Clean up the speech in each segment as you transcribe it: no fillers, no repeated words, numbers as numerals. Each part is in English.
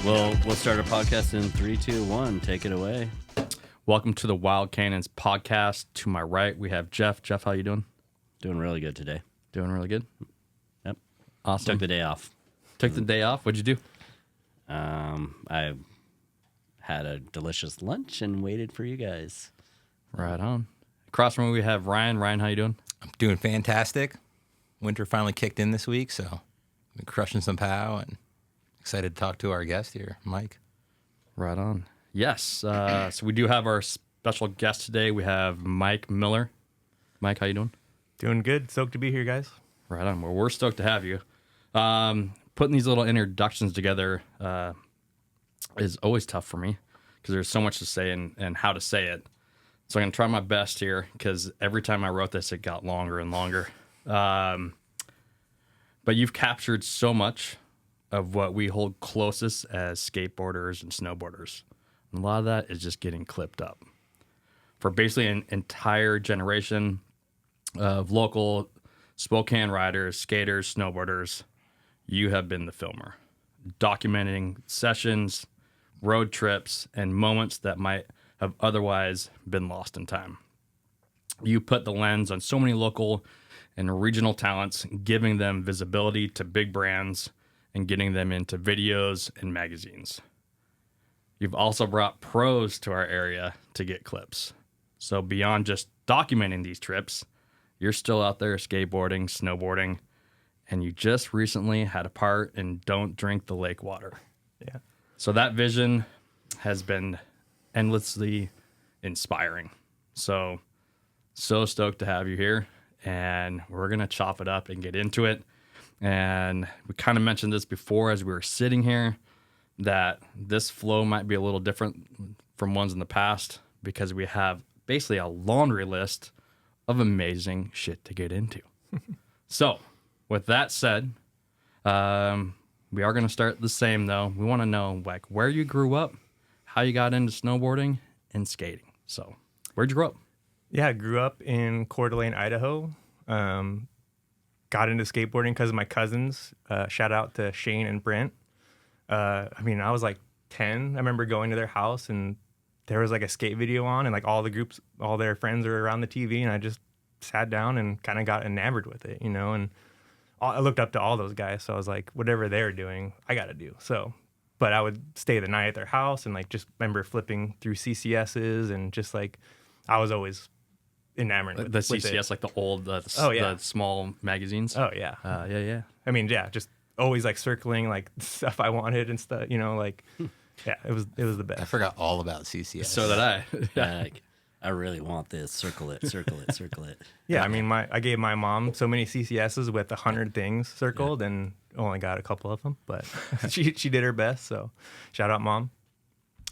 We'll start our podcast in 3, 2, 1. Take it away. Welcome to the Wild Cannons podcast. To my right, we have Jeff. Jeff, how you doing? Doing really good today. Doing really good. Yep. Awesome. Took the day off. Took the day off. What'd you do? I had a delicious lunch and waited for you guys. Right on. Across from me, we have Ryan. Ryan, how you doing? I'm doing fantastic. Winter finally kicked in this week, so I've been crushing some POW and excited to talk to our guest here, Mike. Right on. Yes. So we do have our special guest today. We have Mike Miller. Mike, how you doing? Doing good. Stoked to be here, guys. Right on. Well, we're stoked to have you. Putting these little introductions together is always tough for me because there's so much to say and how to say it. So I'm going to try my best here because every time I wrote this, it got longer and longer. But you've captured so much of what we hold closest as skateboarders and snowboarders. And a lot of that is just getting clipped up. For basically an entire generation of local Spokane riders, skaters, snowboarders, you have been the filmer, documenting sessions, road trips, and moments that might have otherwise been lost in time. You put the lens on so many local and regional talents, giving them visibility to big brands and getting them into videos and magazines. You've also brought pros to our area to get clips. So beyond just documenting these trips, you're still out there skateboarding, snowboarding, and you just recently had a part in Don't Drink the Lake Water. Yeah. So that vision has been endlessly inspiring. So stoked to have you here, and we're going to chop it up and get into it. And we kind of mentioned this before as we were sitting here, that this flow might be a little different from ones in the past because we have basically a laundry list of amazing shit to get into. So with that said, we are going to start the same though. We want to know like where you grew up, how you got into snowboarding and skating. So where'd you grow up? Yeah, I grew up in Coeur d'Alene, Idaho. Got into skateboarding because of my cousins. Shout out to Shane and Brent. I was like 10. I remember going to their house and there was like a skate video on and like all their friends were around the TV and I just sat down and kind of got enamored with it, you know, and I looked up to all those guys. So I was like, whatever they're doing, I got to do. So, but I would stay the night at their house and like just remember flipping through CCSs and just like, I was always enamored with the CCS, like the old, the small magazines. Oh yeah. Yeah. I mean, yeah, just always like circling like stuff I wanted and stuff, you know, like, yeah, it was the best. I forgot all about CCS. So did I. Like, I really want this. Circle it, circle it, circle it. Yeah, I mean, I gave my mom so many CCSs with 100 things circled and only got a couple of them, but she did her best. So shout out, Mom.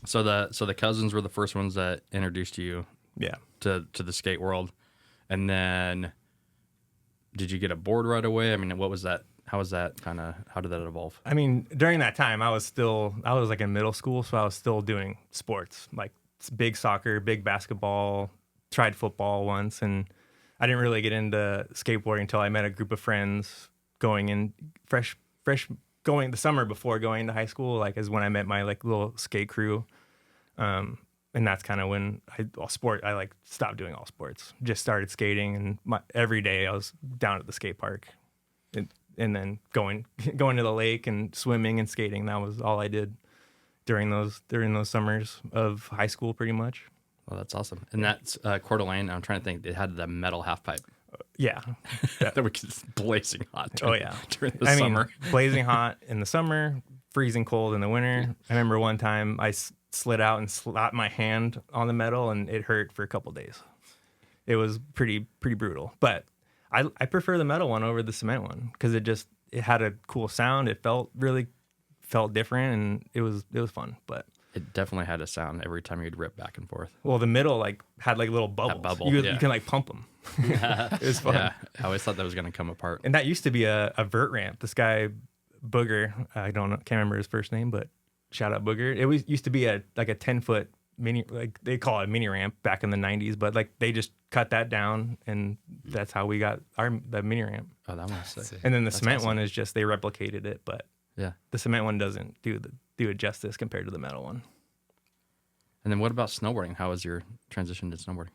So the cousins were the first ones that introduced you Yeah. to the skate world. And then did you get a board right away? I mean, what was that? How did that evolve? I mean, during that time, I was like in middle school, so I was still doing sports, like big soccer, big basketball, tried football once, and I didn't really get into skateboarding until I met a group of friends going in going the summer before going to high school, like is when I met my like little skate crew. And that's kind of when I like stopped doing all sports, just started skating, and every day I was down at the skate park and then going to the lake and swimming and skating. That was all I did during those summers of high school, pretty much. Well, that's awesome. And that's Coeur d'Alene. I'm trying to think. It had the metal half pipe. Yeah. That was blazing hot. During the I summer. mean, blazing hot in the summer, freezing cold in the winter. I remember one time I slid out and slapped my hand on the metal, and it hurt for a couple days. It was pretty brutal, but I prefer the metal one over the cement one because it had a cool sound. It felt different, and it was fun. But it definitely had a sound every time you'd rip back and forth. Well, the middle like had like little bubbles. You can like pump them. It was fun. Yeah, I always thought that was going to come apart. And that used to be a vert ramp. This guy Booger, can't remember his first name, but shout out Booger. It used to be a 10-foot mini, like they call it a mini ramp back in the 90s, but like they just cut that down, and that's how we got the mini ramp. Oh, that was sick. And then the cement one is just they replicated it, but yeah, the cement one doesn't do do it justice compared to the metal one. And then what about snowboarding? How was your transition to snowboarding?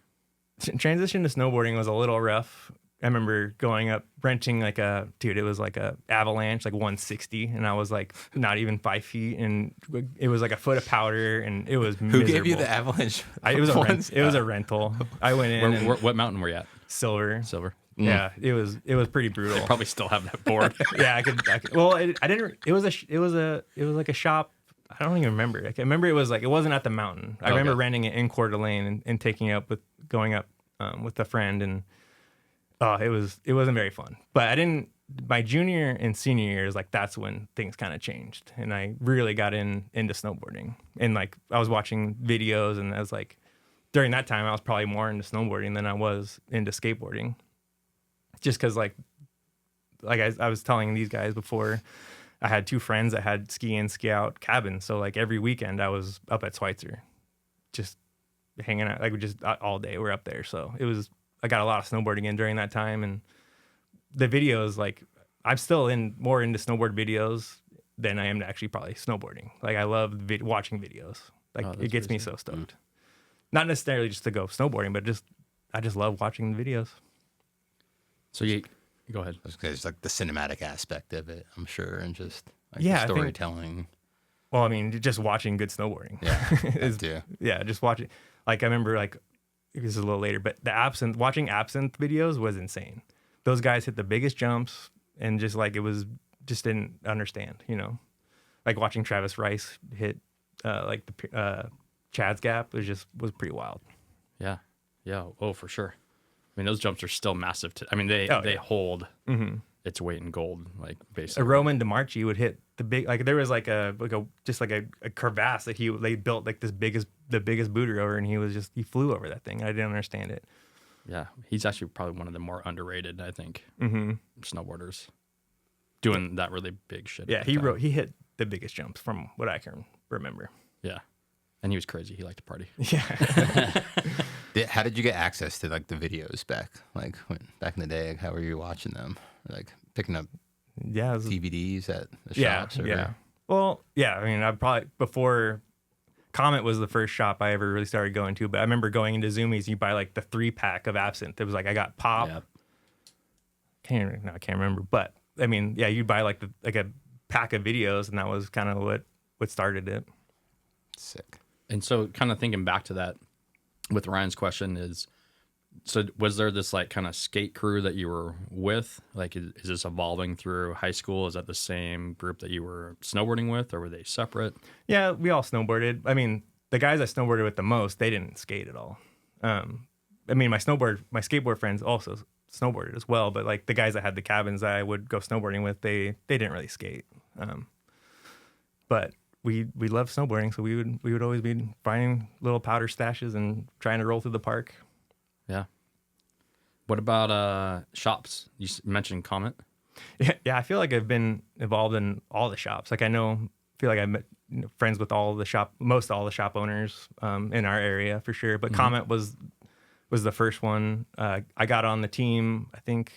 Transition to snowboarding was a little rough. I remember going up, renting it was like a Avalanche, like 160, and I was like not even 5 feet, and it was like a foot of powder, and it was Who gave you the Avalanche? It was a rental. I went in. What mountain were you at? Silver. Mm. Yeah, it was pretty brutal. They probably still have that board. Yeah, I could. Well, I didn't. It was like a shop. I don't even remember. I remember it was like, it wasn't at the mountain. I remember renting it in Coeur d'Alene and taking it up going up with a friend, and it wasn't very fun. But I didn't. My junior and senior years, like that's when things kind of changed, and I really got into snowboarding. And like I was watching videos, and I was like, during that time, I was probably more into snowboarding than I was into skateboarding, just because like I was telling these guys before. I had 2 friends that had ski in, ski out cabins. So like every weekend I was up at Schweitzer, just hanging out, like just all day we're up there. So I got a lot of snowboarding in during that time. And the videos, like I'm still more into snowboard videos than I am to actually probably snowboarding. Like I love watching videos. Like it gets me so stoked. Not necessarily just to go snowboarding, but I just love watching the videos. So you go ahead. There's like the cinematic aspect of it, I'm sure, and just like Yeah, the storytelling. Well, I mean, just watching good snowboarding. Yeah, Yeah, just watching. Like I remember, like this is a little later, but watching absinthe videos was insane. Those guys hit the biggest jumps, and just like just didn't understand, like watching Travis Rice hit like the Chad's Gap was pretty wild. Yeah. Oh, for sure. I mean, those jumps are still massive. They hold its weight in gold, like basically. A Roman DeMarchi would hit the big, like there was like a crevasse that they built like the biggest booter over, and he flew over that thing. I didn't understand it. Yeah, he's actually probably one of the more underrated, I think, snowboarders, doing that really big shit. Yeah, he hit the biggest jumps from what I can remember. Yeah, and he was crazy. He liked to party. Yeah. How did you get access to like the videos back in the day? Like, how were you watching them? Like picking up DVDs at the shops? Yeah. Well, yeah. I mean, I probably before Comet was the first shop I ever really started going to. But I remember going into Zoomies, you buy like the 3-pack of absinthe. It was like I got pop. Yep. I can't remember. But I mean, yeah, you'd buy like a pack of videos, and that was kind of what started it. Sick. And so, kind of thinking back to that, with Ryan's question is, so was there this like kind of skate crew that you were with? Like, is this evolving through high school? Is that the same group that you were snowboarding with, or were they separate? Yeah, we all snowboarded. I mean, the guys I snowboarded with the most, they didn't skate at all. I mean, my skateboard friends also snowboarded as well, but like the guys that had the cabins that I would go snowboarding with, they didn't really skate. But we loved snowboarding, so we would always be finding little powder stashes and trying to roll through the park. Yeah. What about shops? You mentioned Comet. Yeah, I feel like I've been involved in all the shops. Like feel like I'm friends with most all the shop owners in our area for sure. But Comet was the first one. I got on the team, I think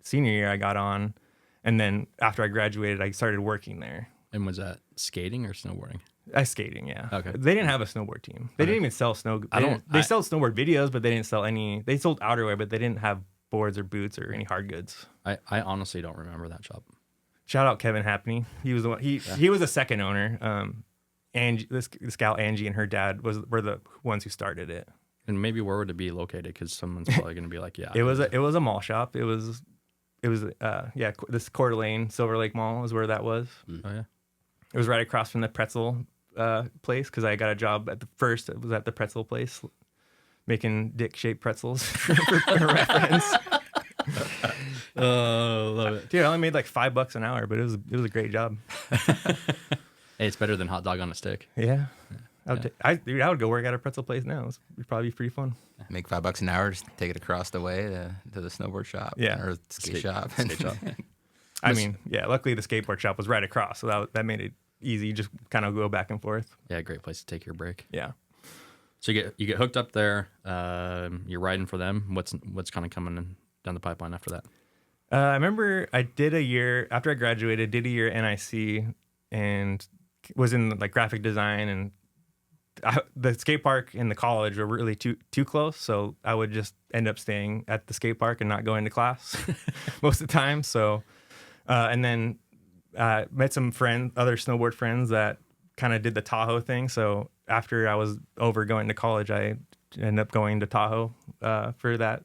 senior year I got on, and then after I graduated, I started working there. And was that skating or snowboarding? Skating, yeah. Okay. They didn't have a snowboard team. They didn't even sell snow. They sold snowboard videos, but they didn't sell any. They sold outerwear, but they didn't have boards or boots or any hard goods. I honestly don't remember that shop. Shout out Kevin Happney. He was the one. He was a second owner. Angie, this gal Angie and her dad were the ones who started it. And maybe where would it be located? Because someone's probably going to be like, yeah. It was a mall shop. It was this Coeur d'Alene Silver Lake Mall is where that was. Oh yeah. It was right across from the pretzel place, because I got a job at it was at the pretzel place, making dick-shaped pretzels for reference. Oh, love it. Dude, I only made like $5 an hour, but it was a great job. Hey, it's better than hot dog on a stick. Yeah. I would go work at a pretzel place now. It'd probably be pretty fun. Make $5 an hour, just take it across the way to the snowboard shop. Yeah. Or skate shop. Skate shop. I mean, yeah, luckily the skateboard shop was right across, so that made it easy. You just kind of go back and forth. Yeah, great place to take your break. Yeah. So you get hooked up there. You're riding for them. What's kind of coming down the pipeline after that? I remember I did a year after I graduated. Did a year NIC, and was in like graphic design, and the skate park and the college were really too close, so I would just end up staying at the skate park and not going to class most of the time. So, and then met some other snowboard friends that kind of did the Tahoe thing. So after I was over going to college, I ended up going to Tahoe for that,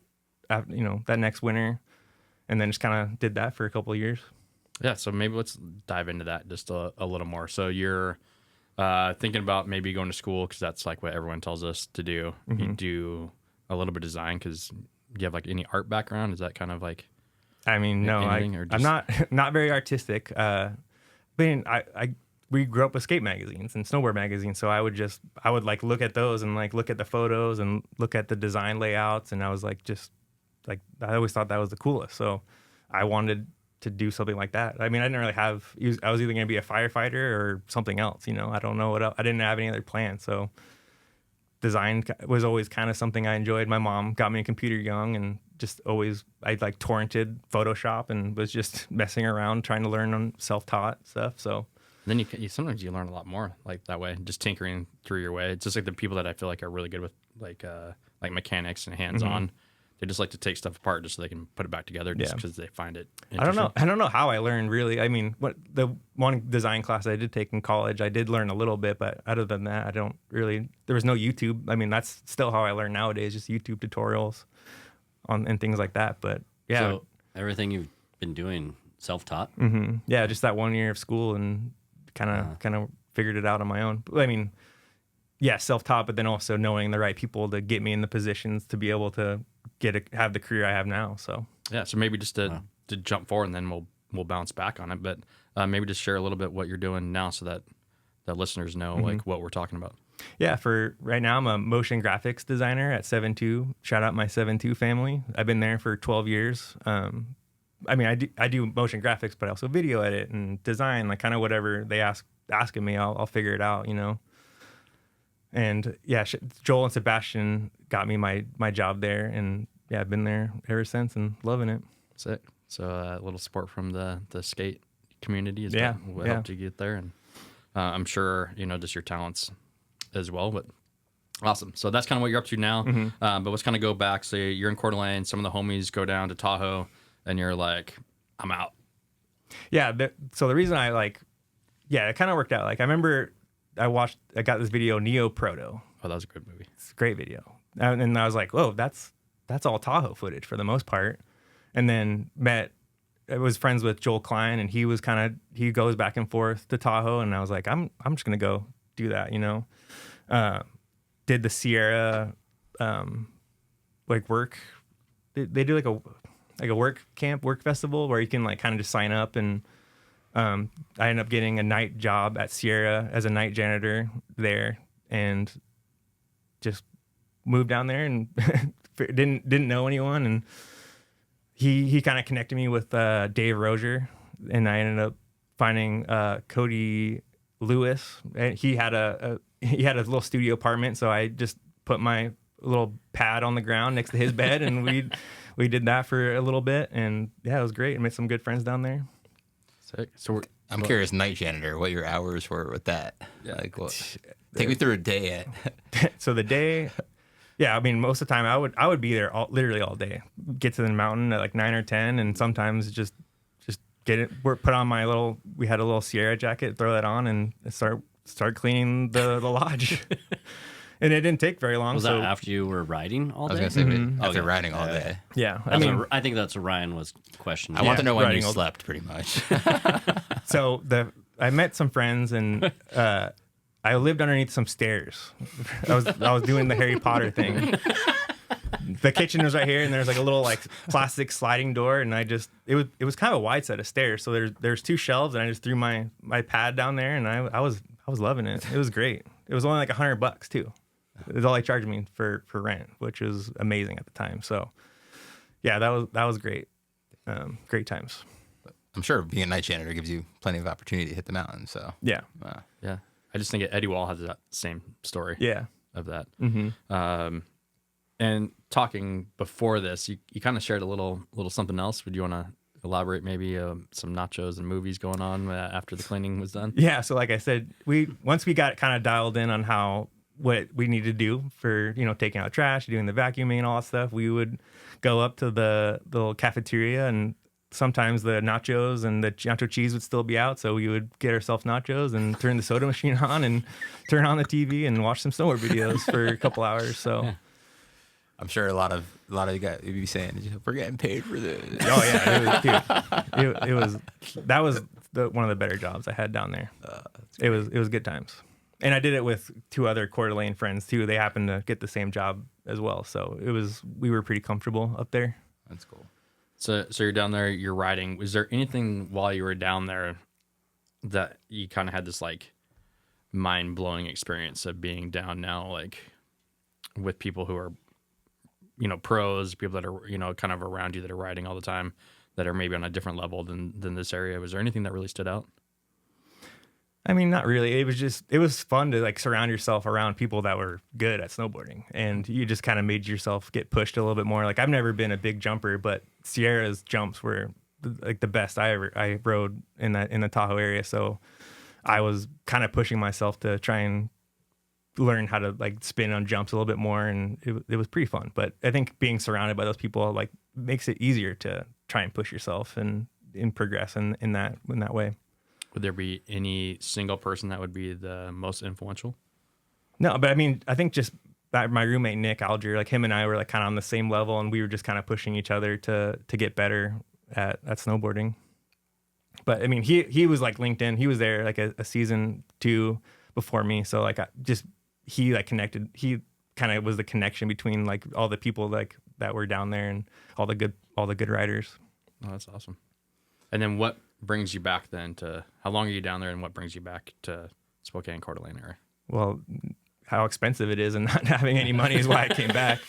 that next winter, and then just kind of did that for a couple of years. Yeah, so maybe let's dive into that just a little more. So you're thinking about maybe going to school because that's like what everyone tells us to do. Mm-hmm. You do a little bit of design because do you have like any art background? Is that kind of like? I mean, no, I'm not very artistic. We grew up with skate magazines and snowboard magazines, so I would like look at those and like look at the photos and look at the design layouts, and I was like, I always thought that was the coolest. So I wanted to do something like that. I mean, I didn't really I was either going to be a firefighter or something else, I don't know what else. I didn't have any other plans. So design was always kind of something I enjoyed. My mom got me a computer young, and just always, I like torrented Photoshop and was just messing around, trying to learn on self-taught stuff. So then you sometimes you learn a lot more like that way, just tinkering through your way. It's just like the people that I feel like are really good with like mechanics and hands-on. Mm-hmm. They just like to take stuff apart just so they can put it back together just because they find it I don't interesting. know how I learned really. I mean, what the one design class I did take in college, I did learn a little bit, but other than that, I don't really. There was no YouTube. I mean, that's still how I learn nowadays, just YouTube tutorials and things like that. But yeah, So everything you've been doing self-taught. mm-hmm. Yeah, just that 1 year of school and kind of figured it out on my own. I mean, yeah, self-taught, but then also knowing the right people to get me in the positions to be able to have the career I have now. So yeah, so maybe just to jump forward and then we'll bounce back on it. But maybe just share a little bit what you're doing now so that the listeners know like what we're talking about. Yeah, for right now, I'm a motion graphics designer at 7-2. Shout out my 7-2 family. I've been there for 12 years. I mean, I do motion graphics, but I also video edit and design, like kind of whatever they asking me, I'll figure it out, And yeah, Joel and Sebastian got me my job there, and yeah, I've been there ever since and loving it. Sick. So a little support from the skate community is what helped you get there, and I'm sure just your talents as well. But awesome. So that's kind of what you're up to now. Mm-hmm. But let's kind of go back. So you're in Coeur d'Alene. Some of the homies go down to Tahoe, and you're like, I'm out. Yeah. So the reason it kind of worked out. Like I remember I got this video Neo Proto. Oh, that was a good movie. It's a great video. And I was like, whoa, that's all Tahoe footage for the most part. And then I was friends with Joel Klein, and he goes back and forth to Tahoe, and I was like, I'm just gonna go do that, Did the Sierra work? They do like a work festival where you can like kind of just sign up, and I ended up getting a night job at Sierra as a night janitor there, and just moved down there and didn't know anyone, and he kind of connected me with Dave Rozier, and I ended up finding Cody Lewis, and he had a little studio apartment, so I just put my little pad on the ground next to his bed, and we did that for a little bit, and yeah, it was great. I made some good friends down there. Sick. So I'm curious, night janitor, what your hours were with that? Yeah. Like, take me through a day So the day, yeah, I mean, most of the time I would be there literally all day. Get to the mountain at like 9 or 10, and sometimes just get it. Put on we had a little Sierra jacket, throw that on, and start cleaning the lodge. And it didn't take very long. Was that after you were riding all day? I was going to say, after riding all day. Yeah. I think that's what Ryan was questioning. I want to know when you slept, pretty much. So I met some friends, and I lived underneath some stairs. I was doing the Harry Potter thing. The kitchen was right here, and there's like a little like plastic sliding door, and it was kind of a wide set of stairs. So there's two shelves, and I just threw my pad down there, and I was loving it. It was great. It was only like $100 too. It's all they charged me for rent, which was amazing at the time. So yeah, that was great. Great times. I'm sure being a night janitor gives you plenty of opportunity to hit the mountain. So yeah. Yeah. I just think Eddie Wall has that same story. Yeah. Of that. Mm-hmm. And talking before this, you kind of shared a little something else. Would you want to elaborate maybe some nachos and movies going on after the cleaning was done? Yeah. So like I said, once we got kind of dialed in on what we need to do for, taking out trash, doing the vacuuming and all that stuff, we would go up to the little cafeteria, and sometimes the nachos and the nacho cheese would still be out. So we would get ourselves nachos and turn the soda machine on and turn on the TV and watch some snowboard videos for a couple hours. So I'm sure a lot of you guys would be saying, "We're getting paid for this." oh yeah, that was one of the better jobs I had down there. It was good times, and I did it with 2 other Coeur d'Alene friends too. They happened to get the same job as well, so we were pretty comfortable up there. That's cool. So you're down there, you're riding. Was there anything while you were down there that you kind of had this like mind blowing experience of being down now, like with people who are, pros, people that are, kind of around you that are riding all the time, that are maybe on a different level than this area? Was there anything that really stood out? I mean, not really. It was fun to like surround yourself around people that were good at snowboarding, and you just kind of made yourself get pushed a little bit more. Like I've never been a big jumper, but Sierra's jumps were like the best I rode in the Tahoe area. So I was kind of pushing myself to try and learn how to like spin on jumps a little bit more, and it was pretty fun. But I think being surrounded by those people like makes it easier to try and push yourself and progress in that way. Would there be any single person that would be the most influential? No, but I mean, I think just my roommate Nick Alger, like him and I were like kind of on the same level, and we were just kind of pushing each other to get better at snowboarding. But I mean, he was like linked in. He was there like a season 2 before me, so like he like connected. He kind of was the connection between like all the people like that were down there and all the good riders. Oh, that's awesome. And then what brings you back then to, how long are you down there, and what brings you back to Spokane, Coeur d'Alene area? Well, how expensive it is and not having any money is why I came back.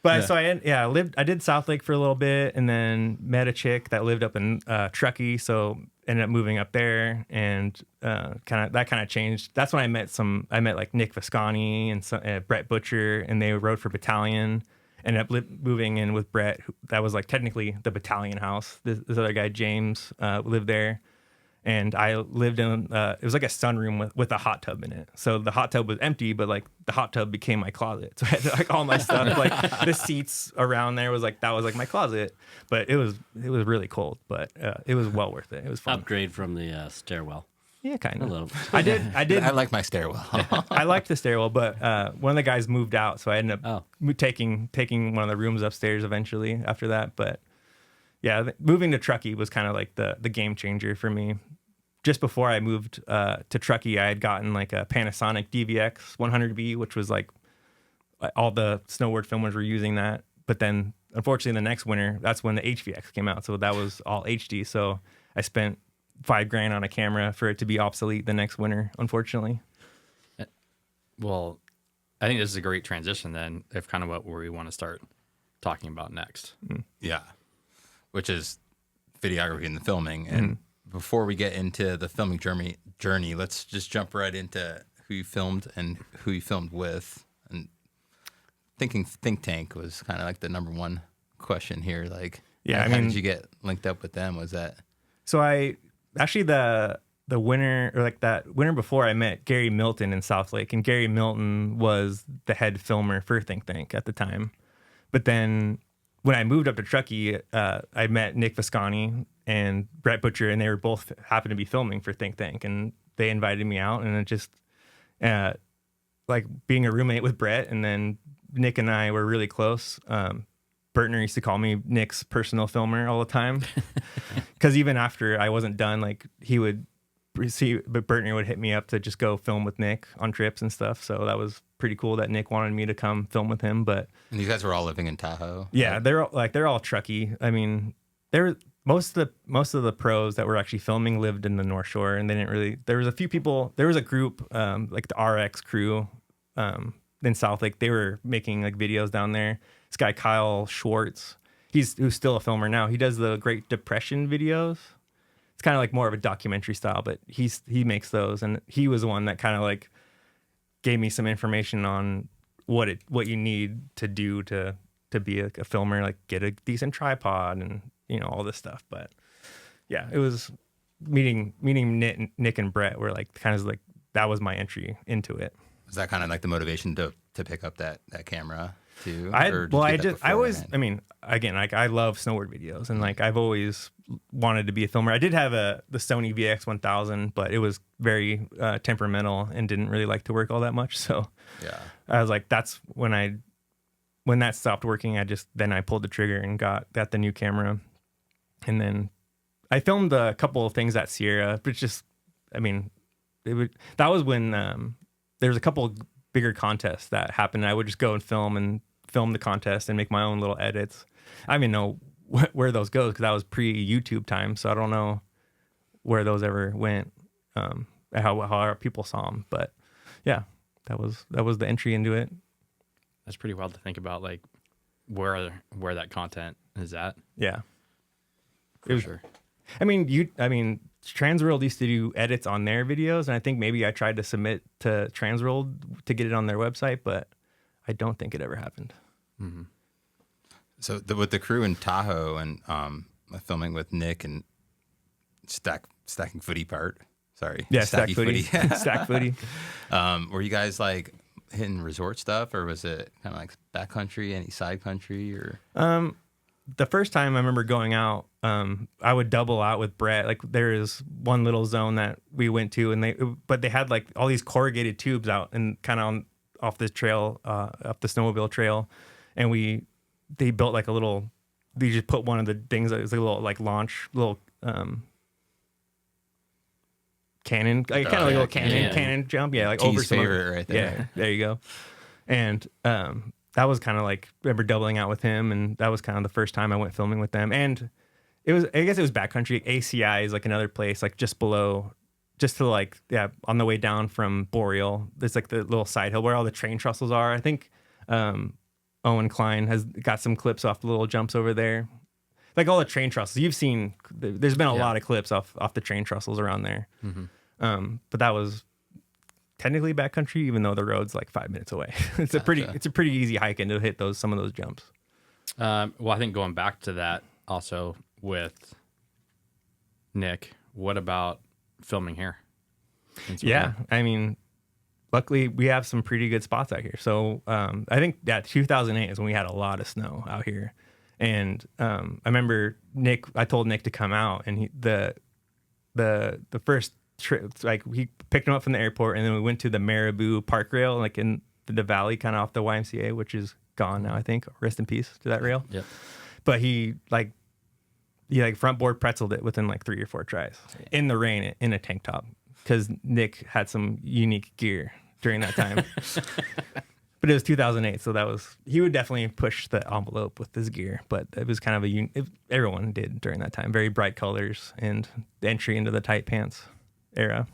But so I did South Lake for a little bit, and then met a chick that lived up in Truckee, so ended up moving up there, and kind of changed. That's when I met like Nick Visconti and Brett Butcher, and they rode for Battalion. Ended up moving in with Brett. That was like technically the Battalion house. This other guy, James, lived there. And I lived in, it was like a sunroom with a hot tub in it. So the hot tub was empty, but like the hot tub became my closet. So I had like all my stuff, like the seats around there was like my closet. But it was really cold, but it was well worth it. It was fun. Upgrade from the stairwell. Yeah, kind A of. little. I did. I like my stairwell. I liked the stairwell, but one of the guys moved out, so I ended up taking one of the rooms upstairs eventually after that. But yeah, moving to Truckee was kind of like the game changer for me. Just before I moved to Truckee, I had gotten like a Panasonic DVX 100B, which was like all the snowboard filmers were using that. But then, unfortunately, the next winter, that's when the HVX came out, so that was all HD. So I spent $5,000 on a camera for it to be obsolete the next winter, unfortunately. Well, I think this is a great transition then, if kind of what we want to start talking about next. Yeah, which is videography and the filming. And before we get into the filming journey, let's just jump right into who you filmed and who you filmed with. And thinking think tank was kind of like the number one question here. Like, how did you get linked up with them? Was that? So I actually the winter, or like that winter before, I met Gary Milton in South Lake, and Gary Milton was the head filmer for Think Tank at the time. But then when I moved up to Truckee, I met Nick Visconti and Brett Butcher, and they were both happened to be filming for Think Tank, and they invited me out, and it just like being a roommate with Brett, and then Nick and I were really close. Bertner used to call me Nick's personal filmer all the time, because even after I wasn't done, like he would see, but Bertner would hit me up to just go film with Nick on trips and stuff. So that was pretty cool that Nick wanted me to come film with him. But and you guys were all living in Tahoe. Yeah, they're all Truckee. I mean, most of the pros that were actually filming lived in the North Shore, and they didn't really. There was a few people. There was a group like the RX crew in South Lake. They were making like videos down there. This guy Kyle Schwartz, who's still a filmer now. He does the Great Depression videos. It's kind of like more of a documentary style, but he makes those, and he was the one that kind of like gave me some information on what you need to do to be a filmer, like get a decent tripod and all this stuff. But yeah, it was meeting Nick and Brett were like kind of like that was my entry into it. Was that kind of like the motivation to pick up that camera too? I mean, again, like I love snowboard videos, and like I've always wanted to be a filmer. I did have the Sony VX1000, but it was very temperamental and didn't really like to work all that much. So yeah, I was like, that's when that stopped working. I pulled the trigger and got the new camera, and then I filmed a couple of things at Sierra, but that was when there was a couple of bigger contests that happened. And I would just go and film the contest and make my own little edits. I don't even know where those goes because that was pre-YouTube time, so I don't know where those ever went, how people saw them. But yeah, that was the entry into it. That's pretty wild to think about, like where that content is at. Yeah, for sure. I mean, Transworld used to do edits on their videos, and I think maybe I tried to submit to Transworld to get it on their website, but I don't think it ever happened. Mm-hmm. So with the crew in Tahoe and filming with Nick and stacking footy part. Sorry. Yeah, stack footy. Stack footy. Were you guys like hitting resort stuff, or was it kind of like backcountry, any side country, or? The first time I remember going out, I would double out with Brett. Like there is one little zone that we went to, and they had like all these corrugated tubes out and kind of off this trail, up the snowmobile trail, and they built like a little. They just put one of the things that was like a little like launch little cannon, like kind of like a little cannon jump, yeah, like T's over some favorite right there. Yeah, there you go, and that was kind of like, I remember doubling out with him, and that was kind of the first time I went filming with them. And I guess it was backcountry. ACI is like another place, like just below, just to like, yeah, on the way down from Boreal. There's like the little side hill where all the train trestles are. I think Owen Klein has got some clips off the little jumps over there. Like all the train trestles. You've seen, there's been a lot of clips off the train trestles around there. Mm-hmm. But that was technically backcountry, even though the road's like 5 minutes away. It's a pretty easy hike and to hit some of those jumps. Well, I think going back to that also with Nick, what about filming here? Yeah, I mean, luckily we have some pretty good spots out here. So I think 2008 is when we had a lot of snow out here, and I remember I told Nick to come out, and the first trip, like we picked him up from the airport, and then we went to the Marabou Park Rail, like in the valley, kind of off the YMCA, which is gone now, I think. Rest in peace to that rail. Yeah. But he front board pretzeled it within like 3 or 4 tries in the rain in a tank top, because Nick had some unique gear during that time. But it was 2008, so he would definitely push the envelope with his gear. But it was kind of everyone did during that time. Very bright colors and the entry into the tight pants era.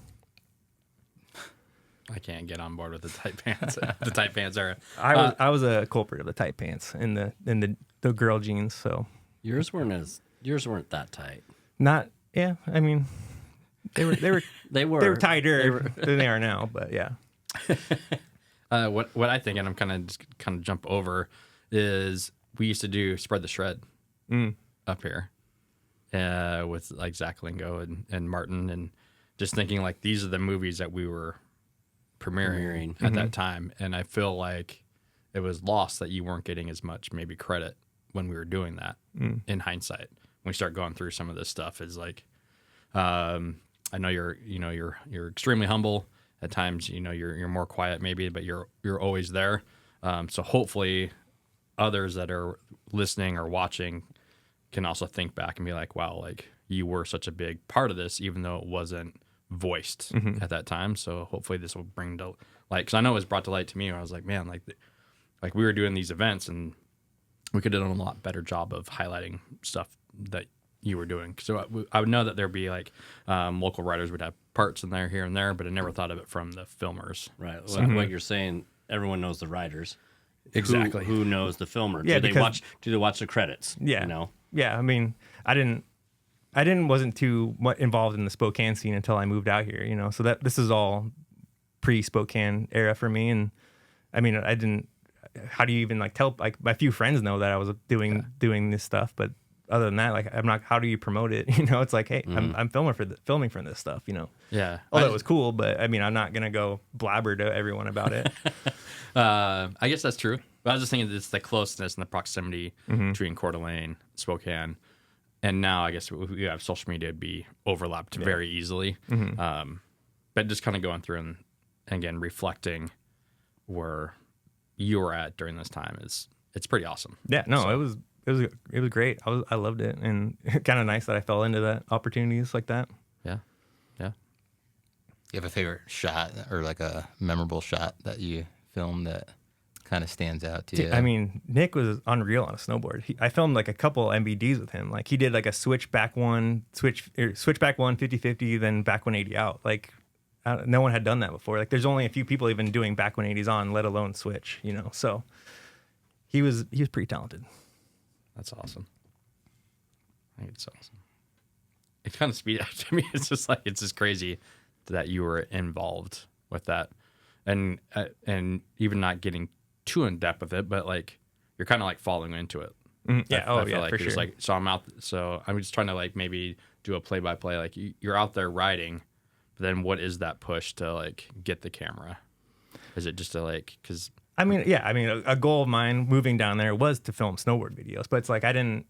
I can't get on board with the tight pants. The tight pants era. I was a culprit of the tight pants and the girl jeans. So yours weren't that tight. Not, yeah. I mean, they were tighter than they are now. But yeah. What I think, and I'm kind of jump over, is we used to do Spread the Shred up here with like Zach Lingo and Martin, and just thinking like these are the movies that we were premiering at that time, and I feel like it was lost that you weren't getting as much maybe credit when we were doing that. In hindsight, when we start going through some of this stuff, is like I know you're extremely humble at times. You're more quiet maybe, but you're always there. So hopefully others that are listening or watching can also think back and be like, wow, like you were such a big part of this, even though it wasn't voiced at that time. So hopefully this will bring to light, because I know it was brought to light to me where I was like, man, like we were doing these events and we could have done a lot better job of highlighting stuff that you were doing. So I would know that there'd be like local writers would have parts in there here and there, but I never thought of it from the filmers. Right. So what you're saying, everyone knows the writers. Exactly. Who knows the filmer? Yeah, do they watch the credits? Yeah. Yeah. I mean, wasn't too involved in the Spokane scene until I moved out here, so that this is all pre-Spokane era for me. And I mean, how do you even like tell, like my few friends know that I was doing this stuff, but other than that, like I'm not. How do you promote it? You know, it's like, hey, I'm filming for this stuff. You know. Yeah. Although it was cool, but I mean, I'm not gonna go blabber to everyone about it. I guess that's true. But I was just thinking it's the closeness and the proximity between Coeur d'Alene, Spokane, and now I guess we have social media to be overlapped very easily. But just kind of going through and again reflecting where you were at during this time it's pretty awesome. Yeah, no, it was great. I loved it, and kind of nice that I fell into that opportunities like that. Yeah. You have a favorite shot or like a memorable shot that you filmed that kind of stands out to you? I mean, Nick was unreal on a snowboard. I filmed like a couple MBDs with him. Like he did like a switchback 50-50, then back 180 out. Like no one had done that before. Like there's only a few people even doing back 180s on, let alone switch. You know, so he was pretty talented. That's awesome. I think it's awesome. It kind of speed out to me. It's just crazy that you were involved with that, and even not getting too in depth with it, but like you're kind of like falling into it. Yeah. I feel yeah, like for you're sure. just like, so I'm out. So I'm just trying to like maybe do a play by play. Like you're out there riding, but then what is that push to like get the camera? Is it just to like, cause I mean, yeah. I mean, a goal of mine moving down there was to film snowboard videos, but it's like I didn't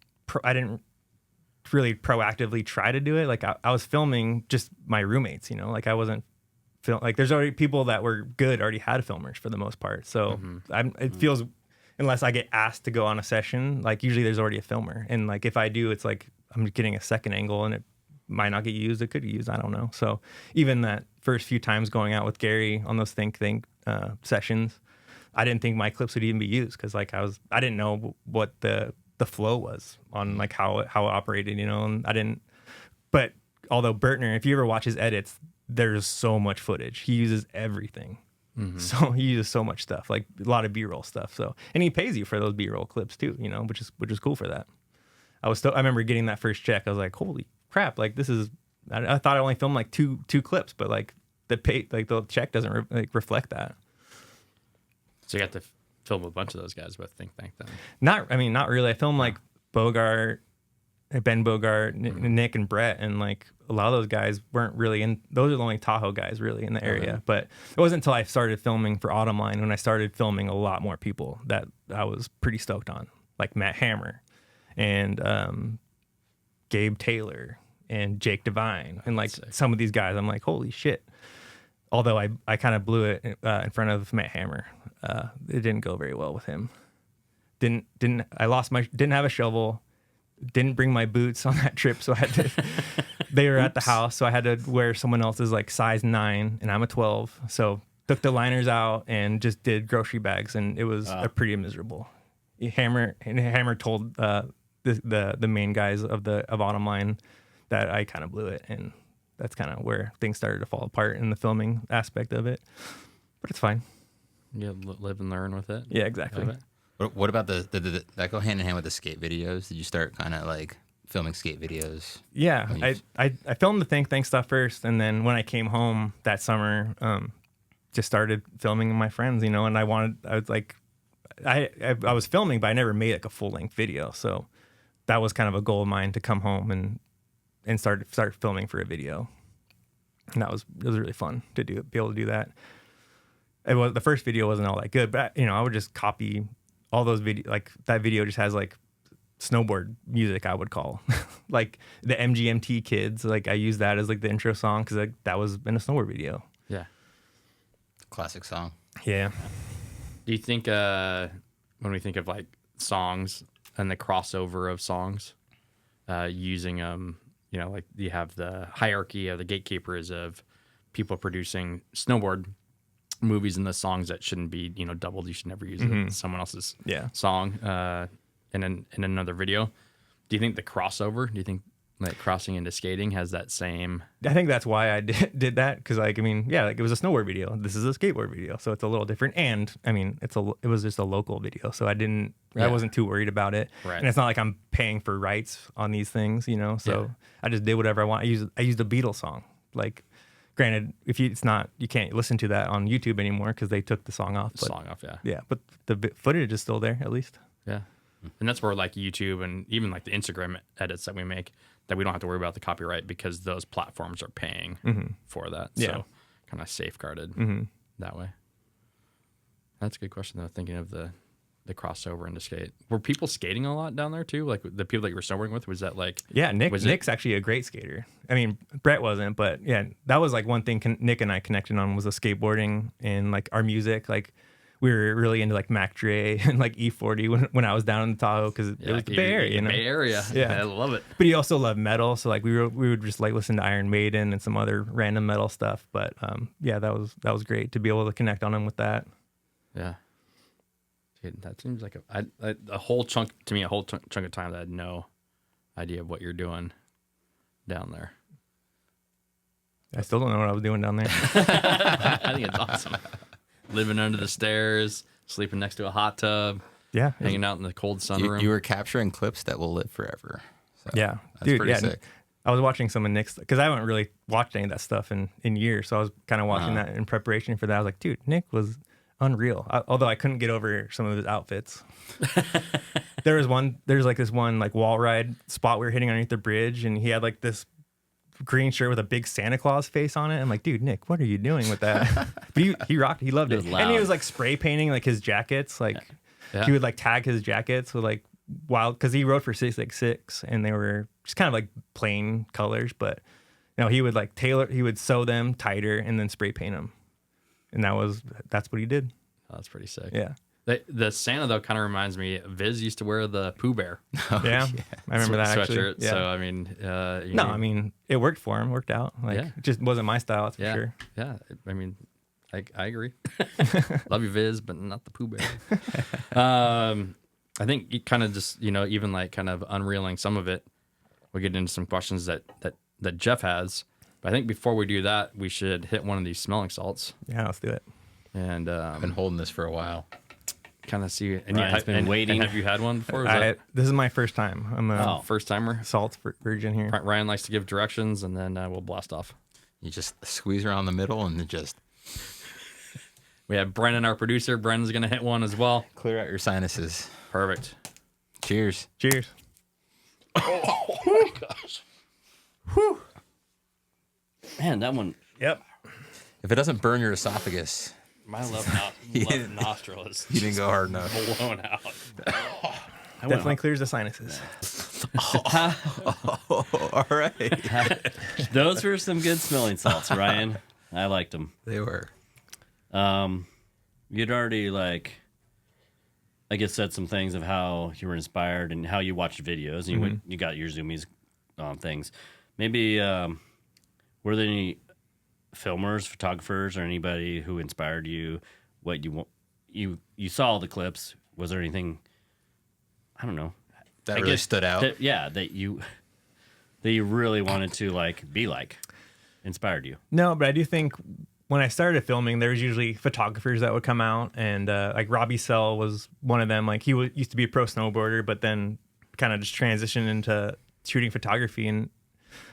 really proactively try to do it. Like I was filming just my roommates, you know. Like I wasn't like there's already people that were good already had filmers for the most part. So it feels, unless I get asked to go on a session, like usually there's already a filmer, and like if I do, it's like I'm getting a second angle, and it might not get used. It could get used. I don't know. So even that first few times going out with Gary on those think sessions, I didn't think my clips would even be used because like I didn't know what the flow was on like how it operated, you know, and I didn't. But although Bertner, if you ever watch his edits, there's so much footage. He uses everything. So he uses so much stuff, like a lot of B-roll stuff. So, and he pays you for those B-roll clips too, you know, which is cool for that. I remember getting that first check. I was like, holy crap! Like this is. I thought I only filmed like two clips, but like the check doesn't reflect that. so you got to film a bunch of those guys with Think Tank then. Not really. I filmed like Bogart, Ben Bogart, Nick, and Brett, and like a lot of those guys weren't really in. Those are the only Tahoe guys really in the area. But it wasn't until I started filming for Autumn Line when I started filming a lot more people that I was pretty stoked on, like Matt Hammer, and Gabe Taylor, and Jake Devine, and like some of these guys. I'm like, holy shit. Although I kind of blew it in front of Matt Hammer. It didn't go very well with him. Didn't have a shovel. Didn't bring my boots on that trip, so I had to. They were at the house, so I had to wear someone else's like size 9, and I'm a 12. So took the liners out and just did grocery bags, and it was pretty miserable. Hammer told the main guys of Autumn Line that I kind of blew it, and that's kind of where things started to fall apart in the filming aspect of it. But it's fine. You live and learn with it. Yeah, exactly. What about did that go hand in hand with the skate videos? Did you start kind of like filming skate videos? Yeah, I filmed the Think stuff first, and then when I came home that summer, just started filming with my friends, you know. And I was filming, but I never made like a full length video, so that was kind of a goal of mine to come home and start filming for a video. And it was really fun to be able to do that. The first video wasn't all that good, but you know, I would just copy all those videos. Like that video just has like snowboard music, I would call like the MGMT Kids. Like I used that as like the intro song because like, that was in a snowboard video. Yeah. Classic song. Yeah. Do you think when we think of like songs and the crossover of songs, using you know, like you have the hierarchy of the gatekeepers of people producing snowboard movies and the songs that shouldn't be, you know, doubled. You should never use someone else's song in another video. Do you think the crossover? Do you think like crossing into skating has that same? I think that's why I did that because like I mean yeah, like it was a snowboard video. This is a skateboard video, so it's a little different. And I mean it was just a local video, so I wasn't too worried about it. Right. And it's not like I'm paying for rights on these things, you know. So I just did whatever I want. I used a Beatles song. Like, granted, you can't listen to that on YouTube anymore because they took the song off. But, Song off, yeah. Yeah, but the footage is still there at least. Yeah. And that's where like YouTube and even like the Instagram edits that we make, that we don't have to worry about the copyright because those platforms are paying for that. Yeah. So kind of safeguarded that way. That's a good question though, thinking of the crossover into skate. Were people skating a lot down there too? Like the people that you were snowboarding with, was that like... Yeah, Nick's actually a great skater. I mean, Brett wasn't, but yeah, that was like one thing Nick and I connected on, was the skateboarding and like our music. Like we were really into like Mac Dre and like E40 when I was down in the Tahoe, because it was the Bay Area, you know? Bay Area. Yeah. I love it. But he also loved metal, so like we would just like listen to Iron Maiden and some other random metal stuff. But yeah, that was great to be able to connect on him with that. Yeah. Dude, that seems like a whole chunk of time that I had no idea of what you're doing down there. I still don't know what I was doing down there. I think it's awesome. Living under the stairs, sleeping next to a hot tub, Yeah, hanging out in the cold sunroom. You were capturing clips that will live forever. So yeah, that's dude, pretty yeah. sick. I was watching some of Nick's, because I haven't really watched any of that stuff in years, so I was kind of watching that in preparation for that. I was like, dude, Nick was unreal. Although I couldn't get over some of his outfits. There's like this one like wall ride spot we were hitting underneath the bridge, and he had like this green shirt with a big Santa Claus face on it. I'm like, dude, Nick, what are you doing with that? But he rocked. He loved it. It was loud. And he was like spray painting like his jackets. Like Yeah. he would like tag his jackets with like wild, because he rode for 666 and they were just kind of like plain colors, but you know, he would like he would sew them tighter and then spray paint them. And that's what he did. Oh, that's pretty sick. Yeah. The Santa though kind of reminds me. Viz used to wear the Pooh Bear Yeah. I remember that sweatshirt. actually. Yeah. So I mean, I mean, it worked for him. Worked out. Like, Yeah. it just wasn't my style. That's for yeah, sure. yeah. I mean, I agree. Love you, Viz, but not the Pooh Bear. I think you kind of just even like kind of unreeling some of it. We'll get into some questions that Jeff has. But I think before we do that, we should hit one of these smelling salts Yeah, let's do it. and I've been holding this for a while. kind of see. And Ryan's been waiting. And have you had one before? Is This is my first time. I'm a that first timer? salt virgin here. Ryan likes to give directions, and then we'll blast off. You just squeeze around the middle and it just We have Brennan, our producer. Brennan's gonna hit one as well. clear out your sinuses. Perfect. Cheers. Cheers. Man, that one. Yep. If it doesn't burn your esophagus, My love nostril is you didn't go hard enough. blown out. Definitely clears the sinuses. All right. Those were some good smelling salts, Ryan. I liked them. They were. You'd already I guess said some things of how you were inspired and how you watched videos and you got your Zoomies things. Maybe were there any filmers, photographers, or anybody who inspired you? What you saw the clips? Was there anything? I don't know. That I really guess stood out. that you really wanted to be like, inspired you. No, but I do think when I started filming, there was usually photographers that would come out, and like Robbie Sell was one of them. Like he used to be a pro snowboarder, but then kind of just transitioned into shooting photography, and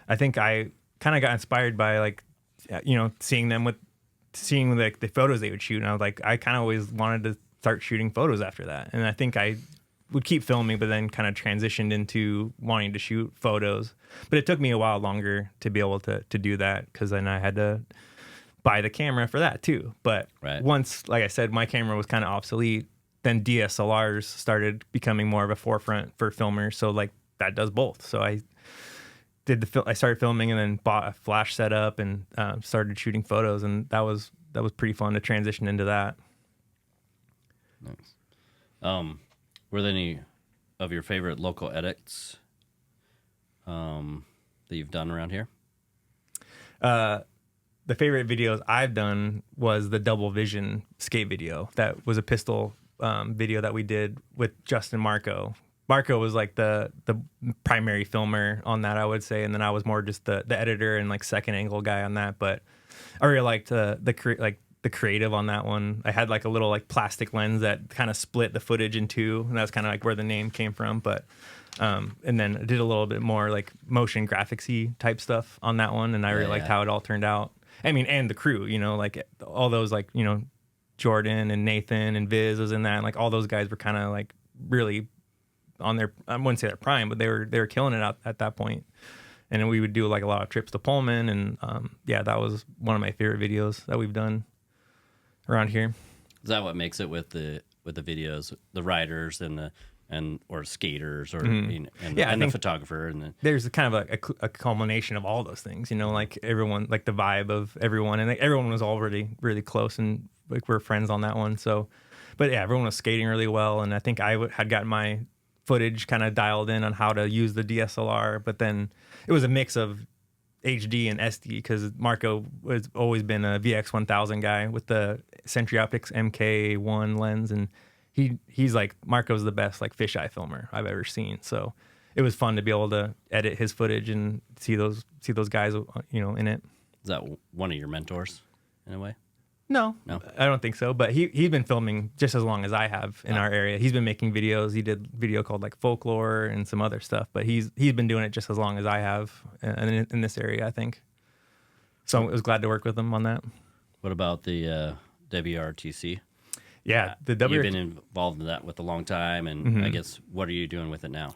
I think I kind of got inspired by seeing them seeing like the photos they would shoot, and I was like, I kind of always wanted to start shooting photos after that, and I think I would keep filming, but then kind of transitioned into wanting to shoot photos. But it took me a while longer to be able to do that, because then I had to buy the camera for that too. But once, like I said, my camera was kind of obsolete, then DSLRs started becoming more of a forefront for filmers. So like that does both. So I started filming and then bought a flash setup and started shooting photos, and that was pretty fun to transition into that. Nice. Were there any of your favorite local edits that you've done around here? The favorite videos I've done was the double vision skate video. That was a pistol video that we did with Justin Marco. Marco was like the primary filmer on that, I would say, and then I was more just the editor and like second angle guy on that. But I really liked the creative on that one. I had like a little like plastic lens that kind of split the footage in two, and that's kind of like where the name came from. But and then I did a little bit more like motion graphics-y type stuff on that one, and I really liked how it all turned out. I mean, and the crew, like all those like Jordan and Nathan and Viz was in that, and like all those guys were kind of like really on their, I wouldn't say their prime, but they were killing it out at that point. And then we would do like a lot of trips to Pullman, and yeah, that was one of my favorite videos that we've done around here. Is that what makes it with the videos, the riders or skaters or and the photographer and there's kind of a culmination of all those things, like everyone, like the vibe of everyone, and like everyone was already really close, and like we're friends on that one. So, but yeah, everyone was skating really well, and I think I had gotten my footage kind of dialed in on how to use the DSLR, but then it was a mix of HD and SD because Marco has always been a VX1000 guy with the Century Optics MK1 lens, and he's like, Marco's the best like fisheye filmer I've ever seen. So it was fun to be able to edit his footage and see those guys, in it. Is that one of your mentors in a way? No, I don't think so. But he's been filming just as long as I have in our area. He's been making videos. He did video called like Folklore and some other stuff. But he's been doing it just as long as I have in this area, I think. So I was glad to work with him on that. What about the WRTC? Yeah, you've been involved in that with a long time, and I guess what are you doing with it now?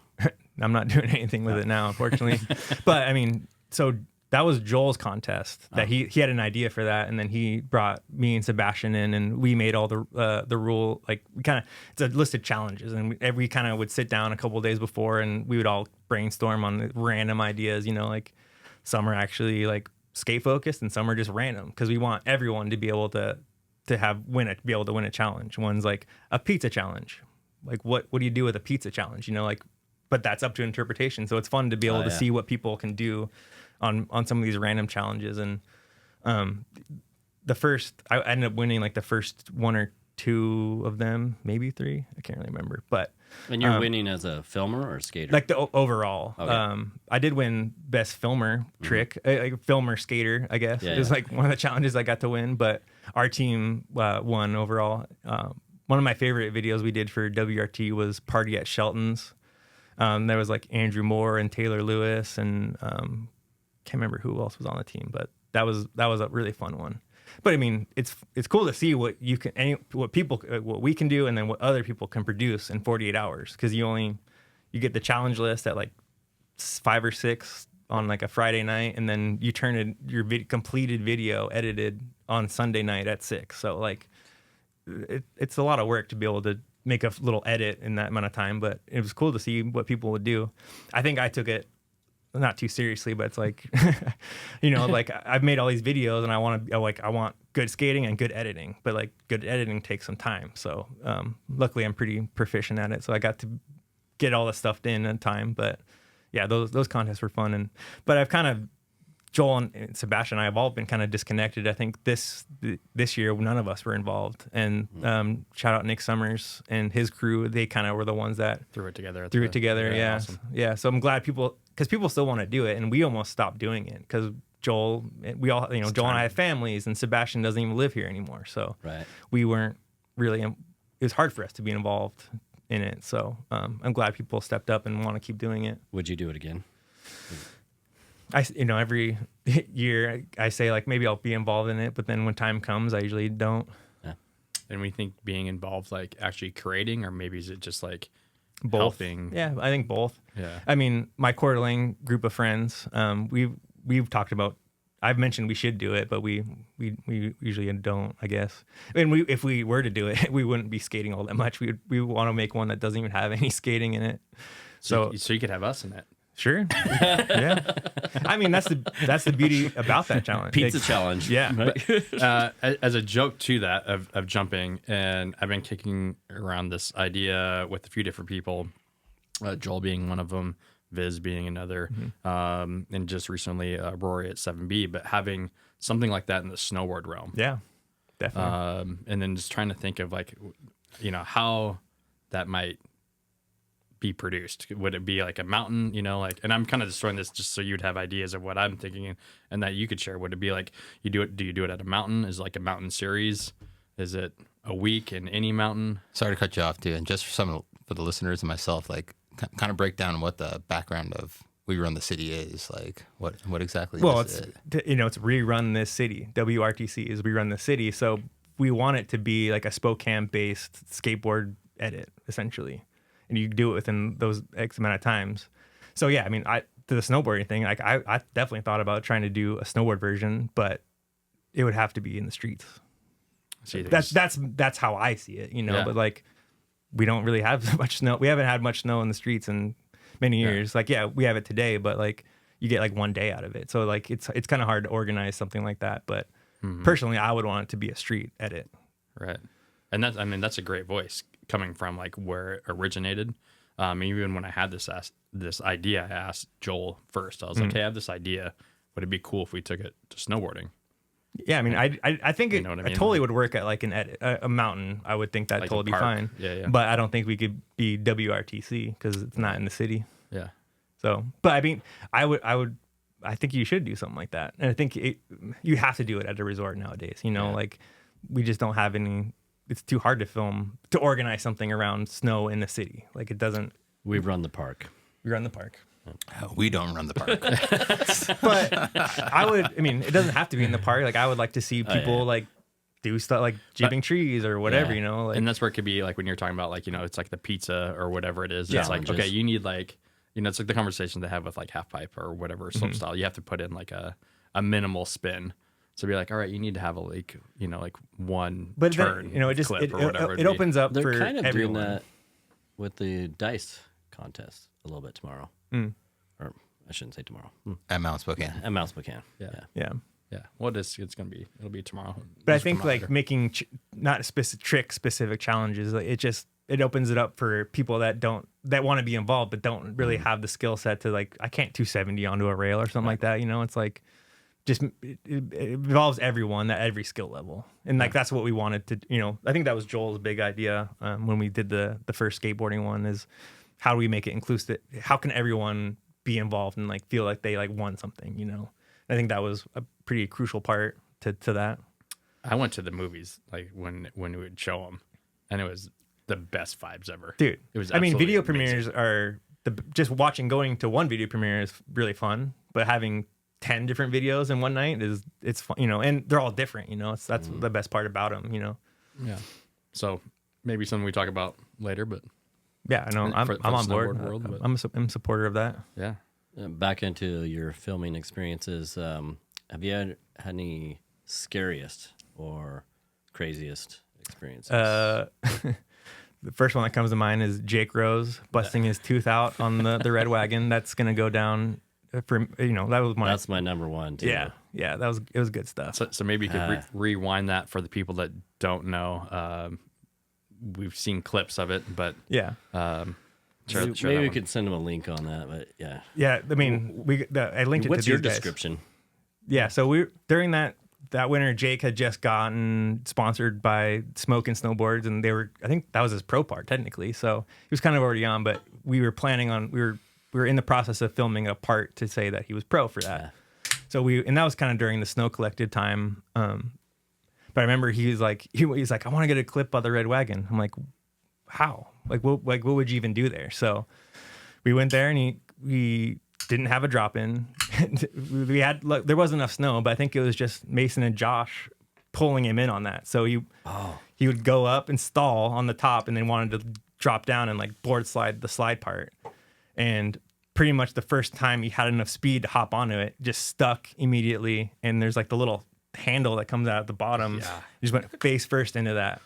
I'm not doing anything with it now, unfortunately. But I mean, so that was Joel's contest. That he had an idea for that, and then he brought me and Sebastian in, and we made all the rule, like we kind of, it's a list of challenges, and we kind of would sit down a couple of days before, and we would all brainstorm on random ideas. Like some are actually like skate focused, and some are just random because we want everyone to be able to be able to win a challenge. One's like a pizza challenge. Like what do you do with a pizza challenge? But that's up to interpretation. So it's fun to be able to see what people can do on some of these random challenges. And I ended up winning like the first one or two of them, maybe three. I can't really remember. But and you're winning as a filmer or a skater? Like the overall. Okay. I did win best filmer trick, like filmer skater, I guess. It was like one of the challenges I got to win, but our team won overall. One of my favorite videos we did for WRT was Party at Shelton's. There was like Andrew Moore and Taylor Lewis, and can't remember who else was on the team, but that was a really fun one. But I mean, it's cool to see what what we can do, and then what other people can produce in 48 hours. Because you get the challenge list at like 5 or 6 on like a Friday night, and then you turn your completed video edited on Sunday night at 6. So like, it's a lot of work to be able to make a little edit in that amount of time. But it was cool to see what people would do. I think I took it not too seriously, but it's like, like I've made all these videos, and I want good skating and good editing, but like good editing takes some time. So luckily I'm pretty proficient at it, so I got to get all the stuff in time. But yeah, those contests were fun. But I've kind of, Joel and Sebastian and I have all been kind of disconnected. I think this year none of us were involved, and shout out Nick Summers and his crew. They kind of were the ones that threw it together. Yeah, awesome. Yeah. So I'm glad because people still want to do it, and we almost stopped doing it because Joel and I have families, and Sebastian doesn't even live here anymore. So we weren't really. It was hard for us to be involved in it. So I'm glad people stepped up and want to keep doing it. Would you do it again? Every year I say like maybe I'll be involved in it, but then when time comes, I usually don't. Yeah. And we think being involved, like actually creating, or maybe is it just like both? Helping? Yeah, I think both. Yeah. I mean, my Coeur d'Alene group of friends, we've talked about. I've mentioned we should do it, but we usually don't, I guess. I mean, if we were to do it, we wouldn't be skating all that much. We want to make one that doesn't even have any skating in it. So you could have us in it. Sure. Yeah. I mean, that's the beauty about that challenge. Pizza challenge. Yeah. But, as a joke to that of jumping, and I've been kicking around this idea with a few different people, Joel being one of them, Viz being another, and just recently Rory at 7B, but having something like that in the snowboard realm. Yeah, definitely. And then just trying to think of like, how that might be produced. Would it be like a mountain, and I'm kind of just throwing this just so you'd have ideas of what I'm thinking and that you could share. Would it be like do you do it at a mountain? Is it like a mountain series? Is it a week in any mountain? Sorry to cut you off too. And just for the listeners and myself, like kind of break down what the background of We Run the City is. Like what exactly is it? It's Rerun This City. WRTC is Rerun the City. So we want it to be like a Spokane based skateboard edit essentially. and you do it within those X amount of times. So yeah, I mean, to the snowboarding thing, like I definitely thought about trying to do a snowboard version, but it would have to be in the streets. See, That's how I see it, you know. Yeah. But like, we don't really have much snow. We haven't had much snow in the streets in many years. Like, yeah, we have it today, but like, you get like one day out of it. So like, it's kind of hard to organize something like that. But personally, I would want it to be a street edit. Right. And that's a great voice coming from like where it originated. Even when I had this idea, I asked Joel first. I was like, hey, I have this idea. Would it be cool if we took it to snowboarding? Yeah, I mean, I think You know what I mean? it totally would work at like a mountain. I would think that'd Like a totally be park. fine. Yeah. But I don't think we could be WRTC because it's not in the city. Yeah. So, but I mean, I think you should do something like that. And I think you have to do it at a resort nowadays. You know, like we just don't have any. It's too hard to organize something around snow in the city. Like it doesn't. We run the park. We run the park. We don't run the park. But I mean, it doesn't have to be in the park. Like I would like to see people like do stuff like jibbing trees or whatever, Yeah. you know. Like, And that's where it could be like when you're talking about like, you know, it's like the pizza or whatever it is. It's like, Challenges. okay, you need like, you know, it's like the conversation they have with like half pipe or whatever slope style. You have to put in like a minimal spin. So be like, all right, you need to have a like, you know, like one but turn, then, you know, it just clip or whatever. it opens up They're for kind of everyone. doing that with the dice contest a little bit tomorrow. Or I shouldn't say tomorrow. At Mount Spokane. At Mount Spokane. Yeah. Yeah. Yeah. Well, it's going to be, it'll be tomorrow. But I Just think from like out making not specific challenges, like, it opens it up for people that want to be involved but don't really have the skill set to like, I can't 270 onto a rail or something like that. You know, it's like just it involves everyone at every skill level, and like that's what we wanted to. You know, I think that was Joel's big idea when we did the first skateboarding one is how do we make it inclusive? How can everyone be involved and like feel like they like won something? You know, I think that was a pretty crucial part to that. I went to the movies like when we would show them, and it was the best vibes ever, Dude. It was. I mean, absolutely video amazing. premieres are just going to one video premiere is really fun, but having 10 different videos in one night it's fun, you know, and they're all different, you know. That's the best part about them, you know. Yeah. So maybe something we talk about later, but Yeah, I know. I'm For the on board. snowboard world, but- I'm a supporter of that. yeah. Back into your filming experiences, have you had any scariest or craziest experiences? The first one that comes to mind is Jake Rose busting his tooth out on the Red Wagon. That's gonna go down for, you know, that was my That's my number one too. yeah, it was good stuff. So maybe you could rewind that for the people that don't know. We've seen clips of it, but Yeah. share Maybe that we one. could send them a link on that, but yeah. Yeah, I mean, I linked it What's to your these guys. description? Yeah, so during that winter, Jake had just gotten sponsored by Snowboards, and I think that was his pro part technically. So he was kind of already on, but we were in the process of filming a part to say that he was pro for that. Yeah. So and that was kind of during the snow collected time. But I remember he was like, I want to get a clip of the Red Wagon. I'm like, how? What would you even do there? So we went there, and we didn't have a drop in. We had there wasn't enough snow, but I think it was just Mason and Josh pulling him in on that. So he would go up and stall on the top, and then wanted to drop down and like board slide the slide part. And pretty much the first time he had enough speed to hop onto it, just stuck immediately. And there's like the little handle that comes out at the bottom. Yeah. He just went face first into that.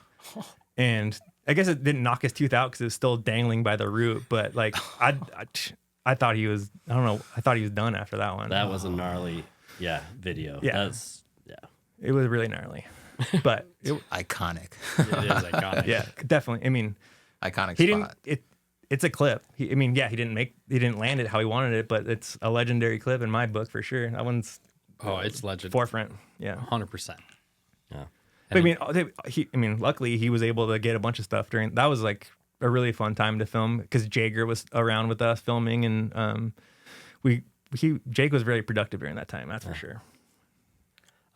And I guess it didn't knock his tooth out because it was still dangling by the root. But like I thought he was, I don't know, I thought he was done after that one. That was a gnarly, video. Yeah. It was really gnarly. But Iconic. It is iconic. yeah, definitely. I mean, Iconic he spot. didn't. It's a clip. He didn't land it how he wanted it, but it's a legendary clip in my book for sure. That one's Oh, it's legend. forefront. Yeah. 100%. Yeah. But I mean, luckily he was able to get a bunch of stuff during. That was like a really fun time to film because Jager was around with us filming, and Jake was very productive during that time. That's for sure.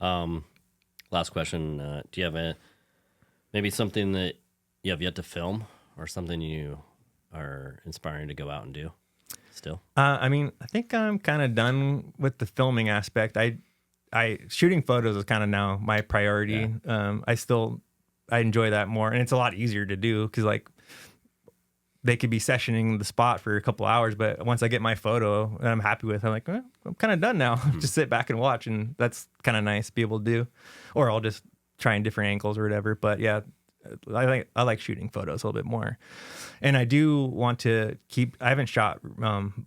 Last question. Do you have maybe something that you have yet to film or something you are inspiring to go out and do still? I mean, I think I'm kind of done with the filming aspect. I shooting photos is kind of now my priority. I enjoy that more, and it's a lot easier to do because like they could be sessioning the spot for a couple hours, but once I get my photo and I'm happy with it, I'm like, I'm kind of done now. Just sit back and watch, and that's kind of nice to be able to do. Or I'll just try in different angles or whatever. But yeah, I like shooting photos a little bit more. And I do want to I haven't shot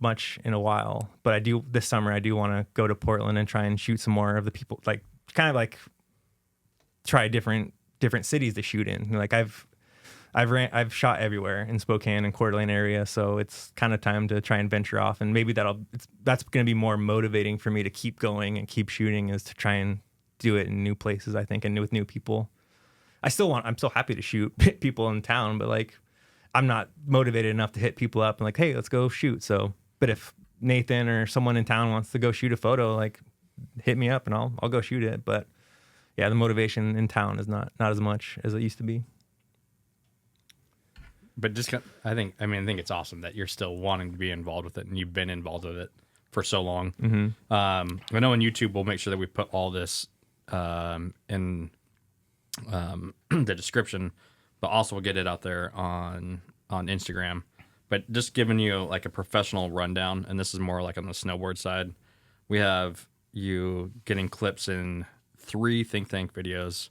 much in a while, but this summer I do want to go to Portland and try and shoot some more of the people, like kind of like try different cities to shoot in. Like I've shot everywhere in Spokane and Coeur d'Alene area, so it's kind of time to try and venture off, and maybe that's going to be more motivating for me to keep going and keep shooting, is to try and do it in new places, I think, and with new people. I'm still happy to shoot people in town, but like I'm not motivated enough to hit people up and like, hey, let's go shoot. So, but if Nathan or someone in town wants to go shoot a photo, like hit me up and I'll go shoot it. But yeah, the motivation in town is not as much as it used to be. But I think it's awesome that you're still wanting to be involved with it, and you've been involved with it for so long. Mm-hmm. I know on YouTube we'll make sure that we put all this in the description, but also we'll get it out there on Instagram. But just giving you like a professional rundown, and this is more like on the snowboard side, we have you getting clips in 3 Think Tank videos,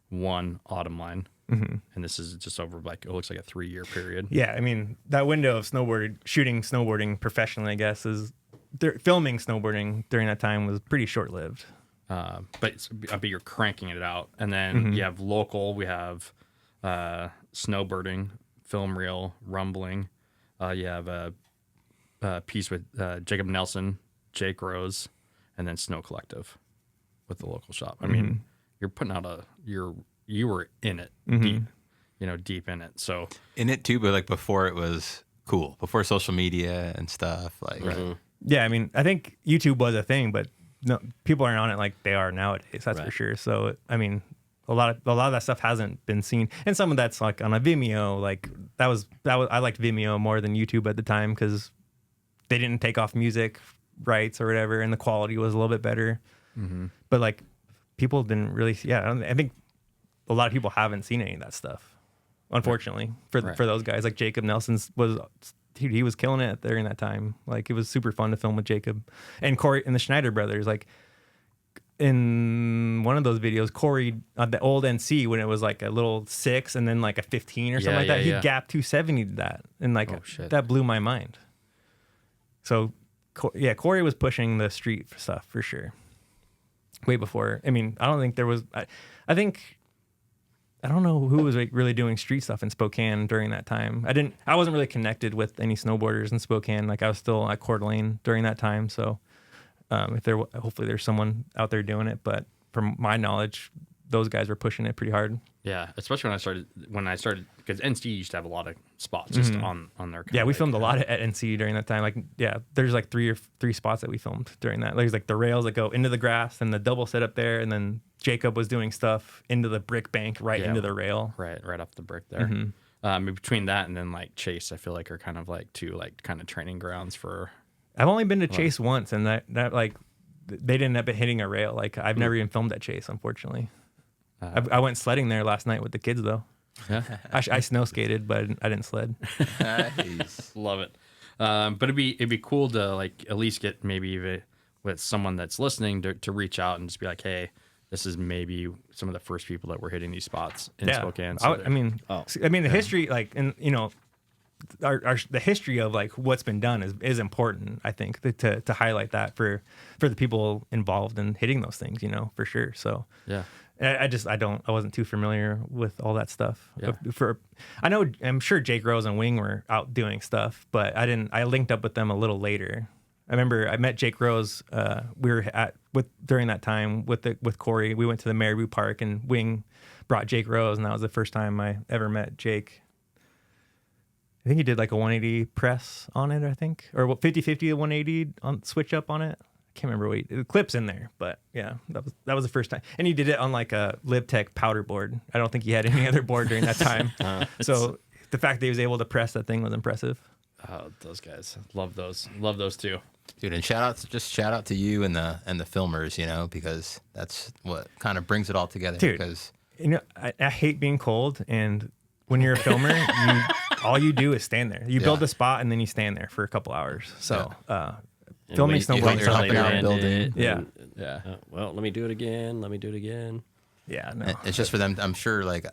1 Autumn Line. Mm-hmm. And this is just over it looks like a 3-year period. Yeah, I mean, that window of shooting snowboarding professionally, I guess, filming snowboarding during that time was pretty short-lived. But you're cranking it out. And then you have local, we have snowbirding, film reel, rumbling. You have a piece with Jacob Nelson, Jake Rose, and then Snow Collective with the local shop. I mean, you're putting out you were in it deep in it. So in it too, but like before it was cool, before social media and stuff. Like, yeah, I mean, I think YouTube was a thing, but no, people aren't on it like they are nowadays. That's for sure. So I mean, a lot of that stuff hasn't been seen, and some of that's like on a Vimeo. Like that was I liked Vimeo more than YouTube at the time because they didn't take off music rights or whatever, and the quality was a little bit better. Mm-hmm. But like people didn't really. Yeah, I think a lot of people haven't seen any of that stuff, unfortunately, for those guys. Like Jacob Nelson's he was killing it during that time. Like it was super fun to film with Jacob and Corey and the Schneider brothers. Like in one of those videos, Corey the old NC when it was like a little 6 and then like a 15 or something like that. He gapped 270 to that, and like that blew my mind. So yeah, Corey was pushing the street stuff for sure. Way before. I mean, I don't think there was. I don't know who was really doing street stuff in Spokane during that time. I wasn't really connected with any snowboarders in Spokane. Like I was still at Coeur d'Alene during that time. So hopefully there's someone out there doing it. But from my knowledge, those guys were pushing it pretty hard. Yeah, especially when I started because NC used to have a lot of spots just on their. Yeah, we filmed a lot at NC during that time. Like there's like three spots that we filmed during that. There's like the rails that go into the grass and the double set up there, and then Jacob was doing stuff into the brick bank into the rail. Right off the brick there. Mm-hmm. Between that and then like Chase, I feel like are kind of like 2 like kind of training grounds for. I've only been to Chase once, and that like they didn't end up hitting a rail. Like I've never even filmed at Chase, unfortunately. I went sledding there last night with the kids though. Yeah, I snow skated, but I didn't sled. Nice. Love it. But it'd be cool to like at least get maybe with someone that's listening to reach out and just be like, hey, this is maybe some of the first people that were hitting these spots in Spokane. So I mean, the history, like, and you know, the history of like what's been done is important. I think to highlight that for the people involved in hitting those things, you know, for sure. So yeah. I wasn't too familiar with all that stuff. Yeah. I'm sure Jake Rose and Wing were out doing stuff, but I linked up with them a little later. I remember I met Jake Rose. We were during that time with Corey. We went to the Marabou Park, and Wing brought Jake Rose, and that was the first time I ever met Jake. I think he did like a 180 press on it, I think, or 50-50 to 180 on switch up on it. I can't remember the clip's in there, but yeah, that was the first time. And he did it on like a LibTech powder board. I don't think he had any other board during that time. So the fact that he was able to press that thing was impressive. Oh, those guys, love those too, dude. And shout out to you and the filmers, you know, because that's what kind of brings it all together. Dude, because you know, I hate being cold, and when you're a filmer, all you do is stand there. You Yeah. build a spot and then you stand there for a couple hours. So And filming wait snowboarding until is they helping out land building. it, Yeah. and, Yeah. well, let me do it again. Let me do it again. yeah, no. It's just for them. I'm sure, like,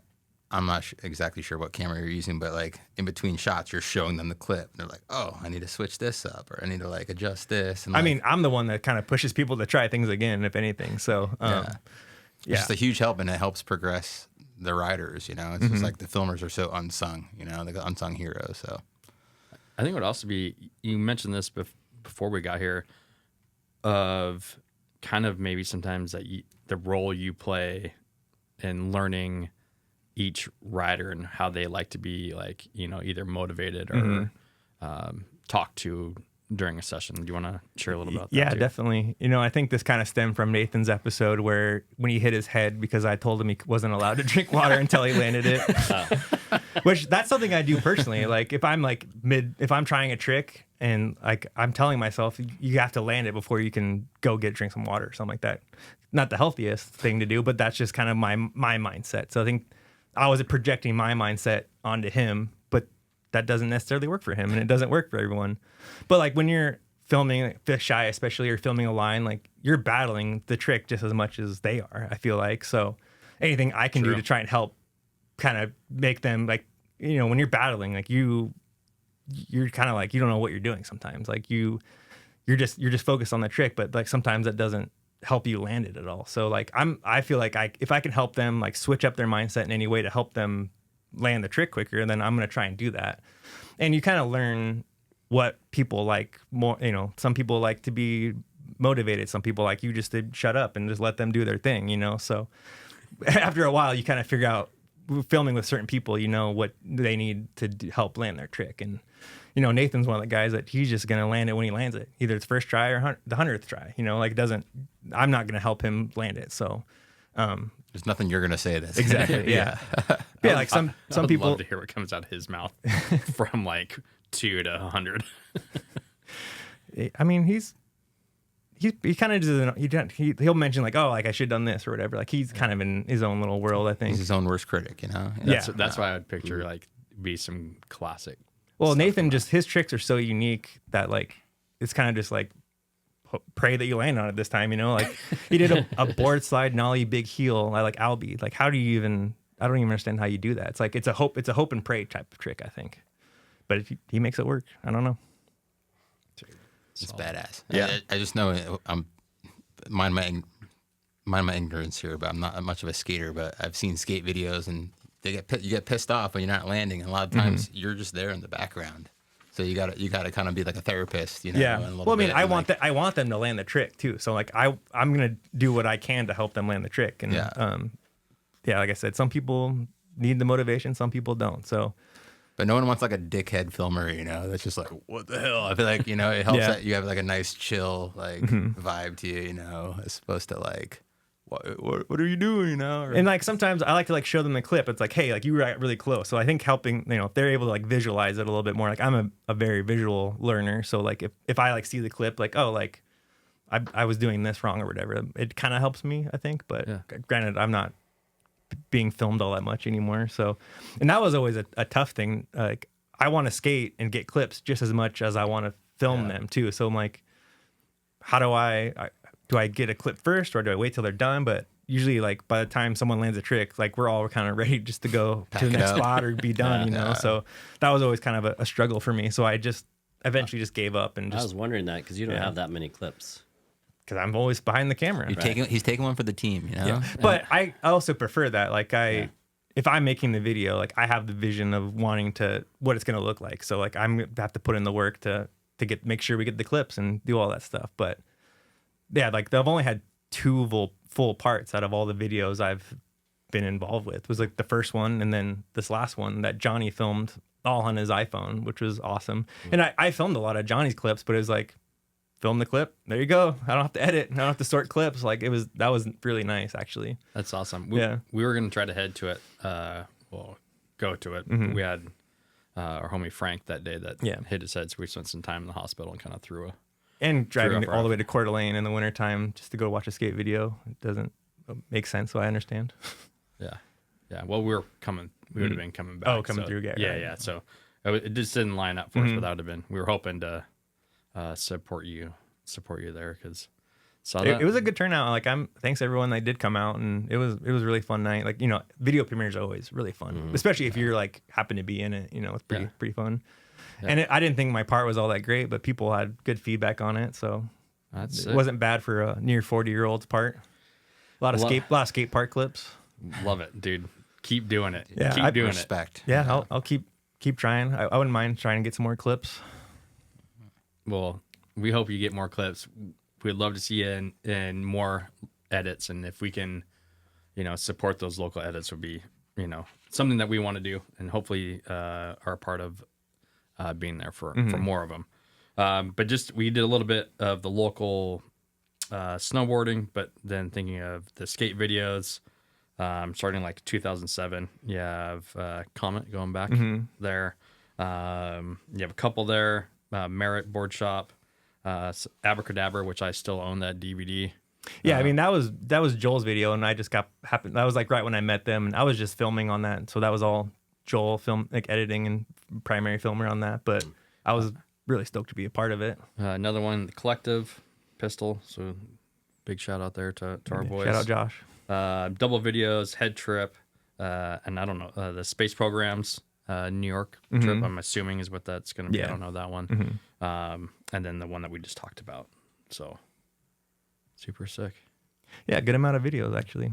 I'm not exactly sure what camera you're using, but like in between shots, you're showing them the clip. And they're like, oh, I need to switch this up, or I need to like adjust this. And I like, mean, I'm the one that kind of pushes people to try things again, if anything. So it's just a huge help, and it helps progress the riders. You know, it's just like the filmers are so unsung. You know, like unsung heroes. So I think it would also be, you mentioned this before we got here, of kind of maybe sometimes that the role you play in learning each rider and how they like to be, like, you know, either motivated or talked to during a session. Do you want to share a little about that? Yeah, too? definitely. You know, I think this kind of stemmed from Nathan's episode where when he hit his head because I told him he wasn't allowed to drink water until he landed it. Which that's something I do personally. Like if I'm like if I'm trying a trick and like I'm telling myself you have to land it before you can go drink some water or something like that. Not the healthiest thing to do, but that's just kind of my mindset. So I think I was projecting my mindset onto him, but that doesn't necessarily work for him, and it doesn't work for everyone. But like when you're filming like, fisheye, especially, or filming a line, like you're battling the trick just as much as they are, I feel like. So anything I can do to try and help kind of make them, like, you know, when you're battling, like you're kind of like, you don't know what you're doing sometimes. Like you're just focused on the trick, but like sometimes that doesn't help you land it at all. So like I feel like if I can help them like switch up their mindset in any way to help them land the trick quicker, then I'm going to try and do that. And you kind of learn what people like more. You know, some people like to be motivated. Some people like you just to shut up and just let them do their thing, you know? So after a while, you kind of figure out, filming with certain people, you know, what they need to help land their trick. And, you know, Nathan's one of the guys that he's just going to land it when he lands it, either it's first try or the 100th try, you know, like I'm not going to help him land it. So, there's nothing you're gonna say that's exactly. Yeah. Yeah. Like some I would people love to hear what comes out of his mouth from like 2 to 100. I mean, he kind of doesn't, he'll mention like, oh, like I should have done this or whatever. Like he's kind of in his own little world, I think. He's his own worst critic, you know. That's why I would picture like be some classic. Well, Nathan, just his tricks are so unique that like it's kind of just like pray that you land on it this time, you know. Like he did a board slide nollie big heel. I like Albie. Like how do you even? I don't even understand how you do that. It's like it's a hope and pray type of trick, I think. But if he makes it work, I don't know. It's badass. Yeah. I just know I'm mind my ignorance here, but I'm not much of a skater. But I've seen skate videos, and you get pissed off when you're not landing, and a lot of times you're just there in the background. So you gotta kind of be like a therapist, you know. Yeah. Well, I mean, I want like, I want them to land the trick too. So like I'm gonna do what I can to help them land the trick. And yeah, like I said, some people need the motivation, some people don't. So. But no one wants like a dickhead filmer, you know, that's just like, what the hell? I feel like, you know, it helps that you have like a nice chill like vibe to you, you know, as opposed to like, what are you doing, you know? Or, and like sometimes I like to like show them the clip. It's like, hey, like you were really close. So I think helping, you know, if they're able to like visualize it a little bit more, like I'm a very visual learner. So like if I like see the clip, like, oh, like I was doing this wrong or whatever, it kind of helps me, I think. But granted, I'm not being filmed all that much anymore. So, and that was always a tough thing. Like I want to skate and get clips just as much as I want to film them too. So I'm like, how do I get a clip first or do I wait till they're done? But usually like by the time someone lands a trick, like we're all kind of ready just to go to the next spot or be done, you know? So that was always kind of a struggle for me. So I just eventually just gave up and I was wondering that because you don't have that many clips. Because I'm always behind the camera. he's taking one for the team, you know? Yeah. But I also prefer that. Like if I'm making the video, like I have the vision of wanting to what it's gonna look like. So like I'm gonna have to put in the work to make sure we get the clips and do all that stuff. But yeah, like they've only had 2 full parts out of all the videos I've been involved with. It was like the first one and then this last one that Johnny filmed all on his iPhone, which was awesome. And I filmed a lot of Johnny's clips, but it was like, film the clip. There you go. I don't have to edit. I don't have to sort clips. Like that was really nice, actually. That's awesome. We were going to try to head to it. Go to it. We had our homie Frank that day that hit his head. So we spent some time in the hospital and kind of threw driving all the way to Coeur d'Alene in the wintertime just to go watch a skate video. It doesn't make sense. So I understand. Yeah. Well, we would have been coming back. Oh, coming through. Yeah. So It just didn't line up for us, but that would have been. We were hoping to support you there because it was a good turnout. Like thanks everyone that did come out, and it was a really fun night. Like video premieres are always really fun, especially if you're like happen to be in it. It's pretty fun. Yeah. And I didn't think my part was all that great, but people had good feedback on it, so it wasn't bad for a near 40-year-old's part. A lot of skate park clips. Love it, dude. Keep doing it. Yeah, keep doing respect. it. Yeah, I'll keep trying. I wouldn't mind trying to get some more clips. Well, we hope you get more clips. We'd love to see you in more edits, and if we can, support those local edits would be, something that we want to do, and hopefully are part of being there for more of them. But we did a little bit of the local snowboarding, but then thinking of the skate videos, starting like 2007. You have Comet going back there. You have a couple there. Merit Board Shop, Abracadabra, which I still own that DVD. Yeah, I mean that was Joel's video, and I just happened. That was like right when I met them, and I was just filming on that, so that was all Joel editing and primary filmer on that. But I was really stoked to be a part of it. Another one, the Collective Pistol. So big shout out there to our boys. Shout out Josh. Double Videos, Head Trip, and I don't know the Space Programs. New York trip, I'm assuming is what that's going to be. Yeah. I don't know that one. And then the one that we just talked about. So super sick. Yeah, good amount of videos actually.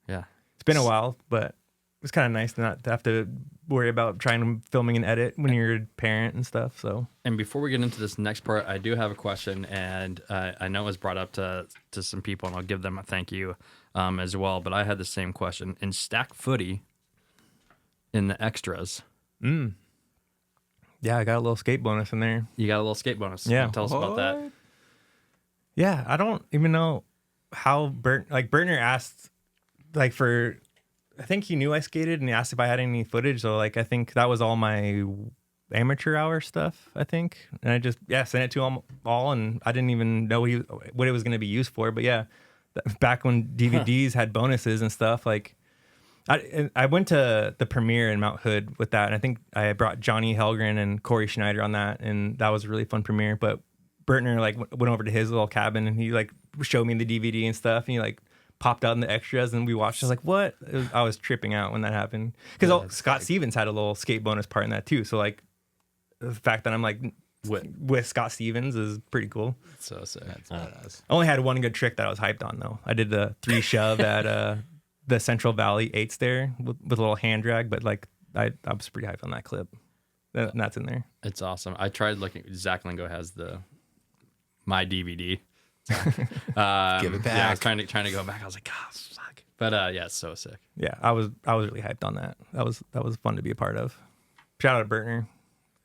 Yeah. It's been a while, but it's kind of nice not to have to worry about filming and edit when you're a parent and stuff. So. And before we get into this next part, I do have a question, and I know it was brought up to some people, and I'll give them a thank you as well. But I had the same question in stack footy. In the extras. Yeah, I got a little skate bonus in there. You got a little skate bonus. Yeah. Tell us about that. Yeah, I don't even know how Bertner asked, like I think he knew I skated and he asked if I had any footage. So like, I think that was all my amateur hour stuff, I think. And I just, sent it to him all, and I didn't even know what it was going to be used for. But yeah, back when DVDs had bonuses and stuff, like, I went to the premiere in Mount Hood with that, and I think I brought Johnny Helgren and Corey Schneider on that, and that was a really fun premiere. But Bertner went over to his little cabin, and he showed me the DVD and stuff, and he popped out in the extras, and we watched. I was like, "What?" I was tripping out when that happened because Scott Stevens had a little skate bonus part in that too. So the fact that I'm with Scott Stevens is pretty cool. So sick. I only had one good trick that I was hyped on though. I did the 3 shove at the Central Valley 8s there with a little hand drag, but I was pretty hyped on that clip. And that's in there. It's awesome. I tried looking. Zach Lingo has my DVD. Give it back. Yeah, I was trying to go back. I was like, God, fuck. But yeah, it's so sick. Yeah, I was really hyped on that. That was fun to be a part of. Shout out to Bertner.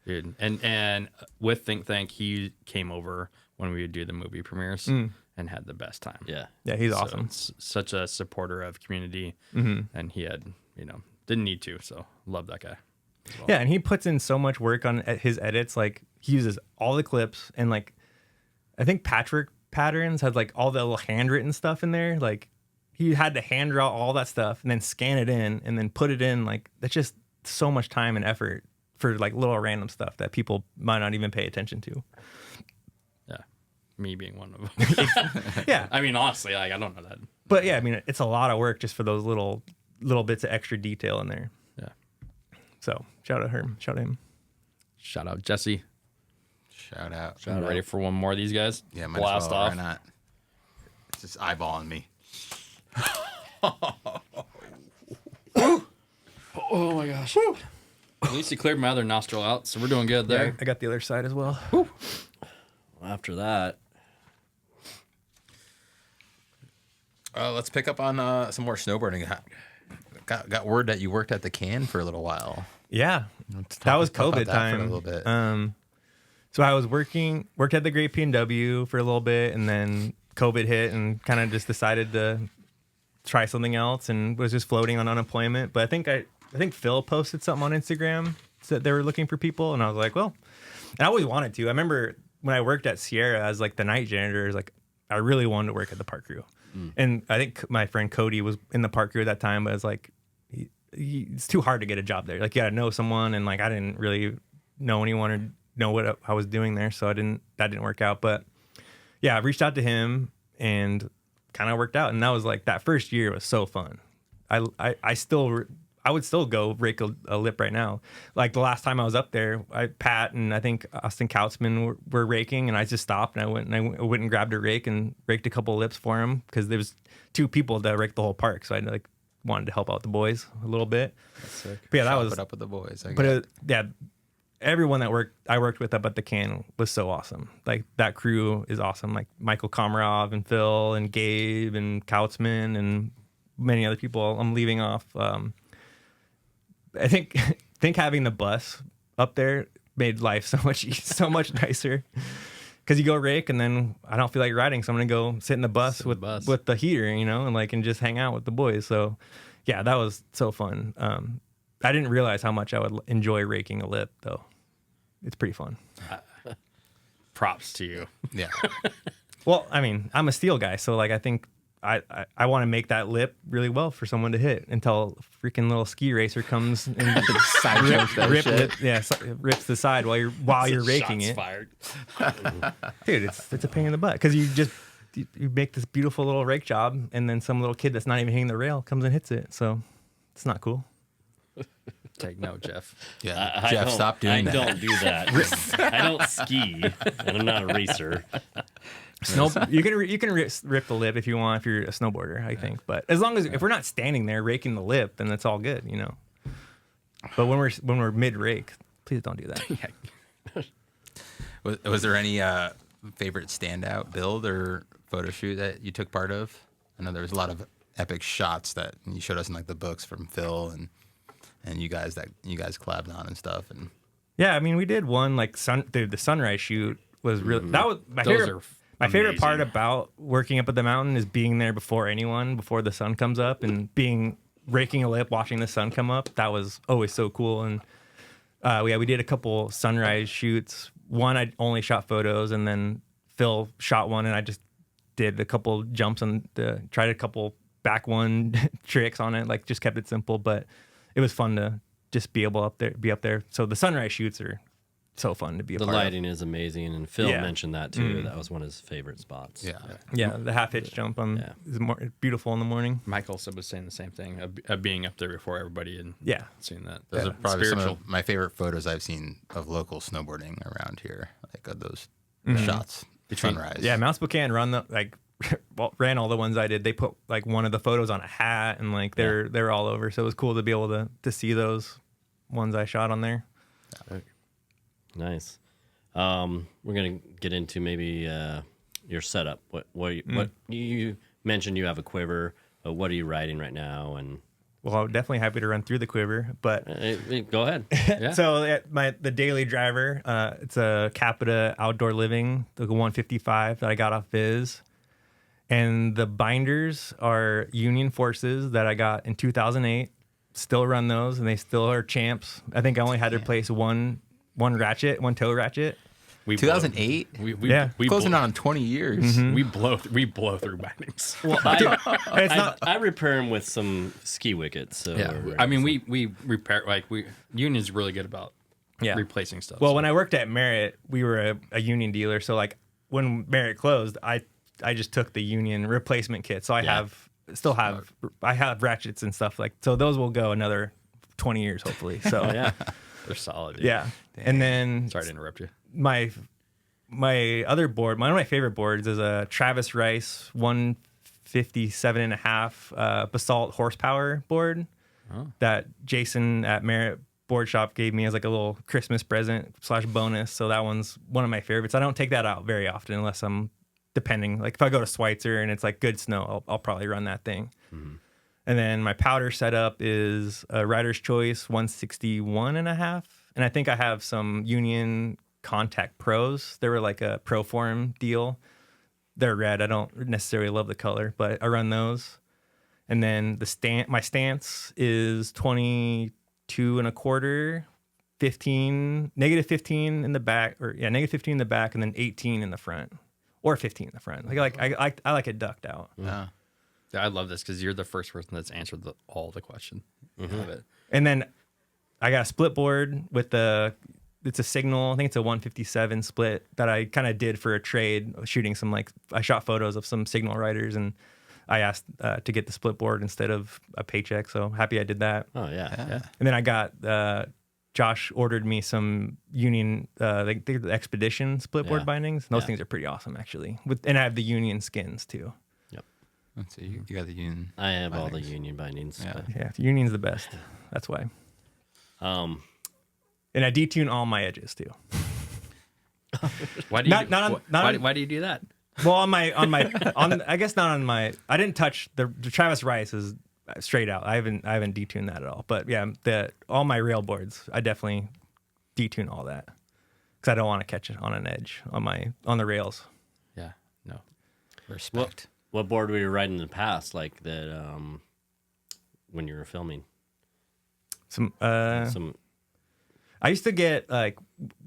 Dude, and with Think Tank, he came over when we would do the movie premieres and had the best time. Yeah, he's awesome. Such a supporter of community, and he had didn't need to, so love that guy. Well. Yeah, and he puts in so much work on his edits. Like he uses all the clips, and I think Patrick Patterns had all the little handwritten stuff in there. Like he had to hand draw all that stuff and then scan it in and then put it in. That's just so much time and effort for little random stuff that people might not even pay attention to. Yeah, me being one of them. Yeah, I mean honestly, I don't know that. But yeah, I mean it's a lot of work just for those little bits of extra detail in there. Yeah. So shout out her, shout out him, shout out Jesse. Shout out. Ready for one more of these guys? Yeah, blast off. Why not? It's just eyeballing me. Oh my gosh. Woo. At least he cleared my other nostril out, so we're doing good there. Yeah, I got the other side as well. Well, after that, let's pick up on some more snowboarding. Got word that you worked at the Can for a little while. Yeah, that was COVID time. For a little bit. So I was worked at the Great P&W for a little bit, and then COVID hit, and kind of just decided to try something else, and was just floating on unemployment. But I think Phil posted something on Instagram that they were looking for people, and I was like, well, and I always wanted to. I remember when I worked at Sierra as the night janitor, I really wanted to work at the park crew. And I think my friend Cody was in the park crew at that time, but it's too hard to get a job there. Like you got to know someone, and like I didn't really know anyone or know what I was doing there, so that didn't work out. But yeah, I reached out to him and kind of worked out, and that was like that first year was so fun. I would still go rake a lip right now. Like the last time I was up there, Pat and I think Austin Kautzman were raking, and I just stopped and I went and grabbed a rake and raked a couple of lips for him because there was 2 people that raked the whole park, so I like wanted to help out the boys a little bit. That's sick. But yeah, that Chop was it up with the boys. Yeah, everyone that I worked with up at the can was so awesome. Like that crew is awesome. Like Michael Komarov and Phil and Gabe and Kautzman and many other people. I'm leaving off. I think having the bus up there made life so much nicer. Because you go rake and then I don't feel like riding, so I'm gonna go sit in the bus with the heater, and just hang out with the boys. So yeah, that was so fun. I didn't realize how much I would enjoy raking a lip, though. It's pretty fun. Props to you. Yeah. Well, I mean, I'm a steel guy, so like I think I want to make that lip really well for someone to hit until a freaking little ski racer comes and rips the side while you're raking Shots it. Fired. Dude, it's a pain in the butt because you make this beautiful little rake job, and then some little kid that's not even hitting the rail comes and hits it. So it's not cool. Take note, Jeff. Yeah. Jeff, stop doing that. I don't do that. I don't ski, and I'm not a racer. You can rip the lip if you want if you're a snowboarder, I think. But as long as if we're not standing there raking the lip, then that's all good, But when we're mid rake, please don't do that. Was there any favorite standout build or photo shoot that you took part of? I know there was a lot of epic shots that you showed us in like the books from Phil and you guys collabed on and stuff. And yeah, I mean we did one like the sunrise shoot was really that was my favorite. My favorite part about working up at the mountain is being there before the sun comes up, and raking a lip, watching the sun come up. That was always so cool. And we did a couple sunrise shoots. One I only shot photos, and then Phil shot one, and I just did a couple jumps and tried a couple back one tricks on it. Like just kept it simple, but it was fun to just be up there. So the sunrise shoots are so fun to be a part of. The lighting is amazing, and Phil mentioned that too. That was one of his favorite spots. Yeah, the half hitch jump is beautiful in the morning. Michael was saying the same thing of being up there before everybody and seeing that. Those are probably some of my favorite photos I've seen of local snowboarding around here, like of those shots. Sunrise. Yeah, Mount Spokane ran all the ones I did. They put like one of the photos on a hat, and like they're all over. So it was cool to be able to see those ones I shot on there. Yeah. Nice. We're gonna get into maybe your setup. What you mentioned you have a quiver. What are you riding right now? And well, I'm definitely happy to run through the quiver, but go ahead. Yeah. So the daily driver, it's a Capita Outdoor Living, the 155 that I got off Viz, and the binders are Union Forces that I got in 2008. Still run those, and they still are champs. I think I only had to replace one toe ratchet. 2008. We closing on 20 years. We blow through bindings. Well, I repair them with some ski wickets. So I mean we repair Union's really good about replacing stuff. Well, when I worked at Merritt, we were a Union dealer. So like when Merritt closed, I just took the Union replacement kit. So I have ratchets and stuff so those will go another 20 years hopefully. So they're solid. Yeah. Dang. And then sorry to interrupt you. My other board, one of my favorite boards is a Travis Rice 157.5 basalt horsepower board that Jason at Merritt Board Shop gave me as like a little Christmas present / bonus. So that one's one of my favorites. I don't take that out very often unless I'm depending. Like if I go to Schweitzer and it's like good snow, I'll probably run that thing. Mm-hmm. And then my powder setup is a Rider's Choice 161.5. And I think I have some Union Contact Pros. They were like a Pro Forum deal. They're red. I don't necessarily love the color, but I run those. And then my stance is 22.25, negative 15 in the back, negative 15 in the back, and then 18 in the front, or 15 in the front. I like it ducked out. Yeah. I love this because you're the first person that's answered all the question. Love it. And then I got a split board with it's a Signal. I think it's a 157 split that I kind of did for a trade, shooting I shot photos of some Signal riders, and I asked to get the split board instead of a paycheck. So happy I did that. Oh yeah. And then I got Josh ordered me some Union the Expedition split board bindings. And those things are pretty awesome actually. And I have the Union skins too. Yep. So you got the Union. I have bindings. all the Union bindings. Yeah. but- Yeah, Union's the best. That's why. And I detune all my edges too. Why do you Not why do you do that? Well, I guess not on my. I didn't touch the Travis Rice is straight out. I haven't detuned that at all. But yeah, all my rail boards, I definitely detune all that because I don't want to catch it on an edge on the rails. Yeah. No. Respect. What board were you riding in the past, like that? When you were filming, Some some I used to get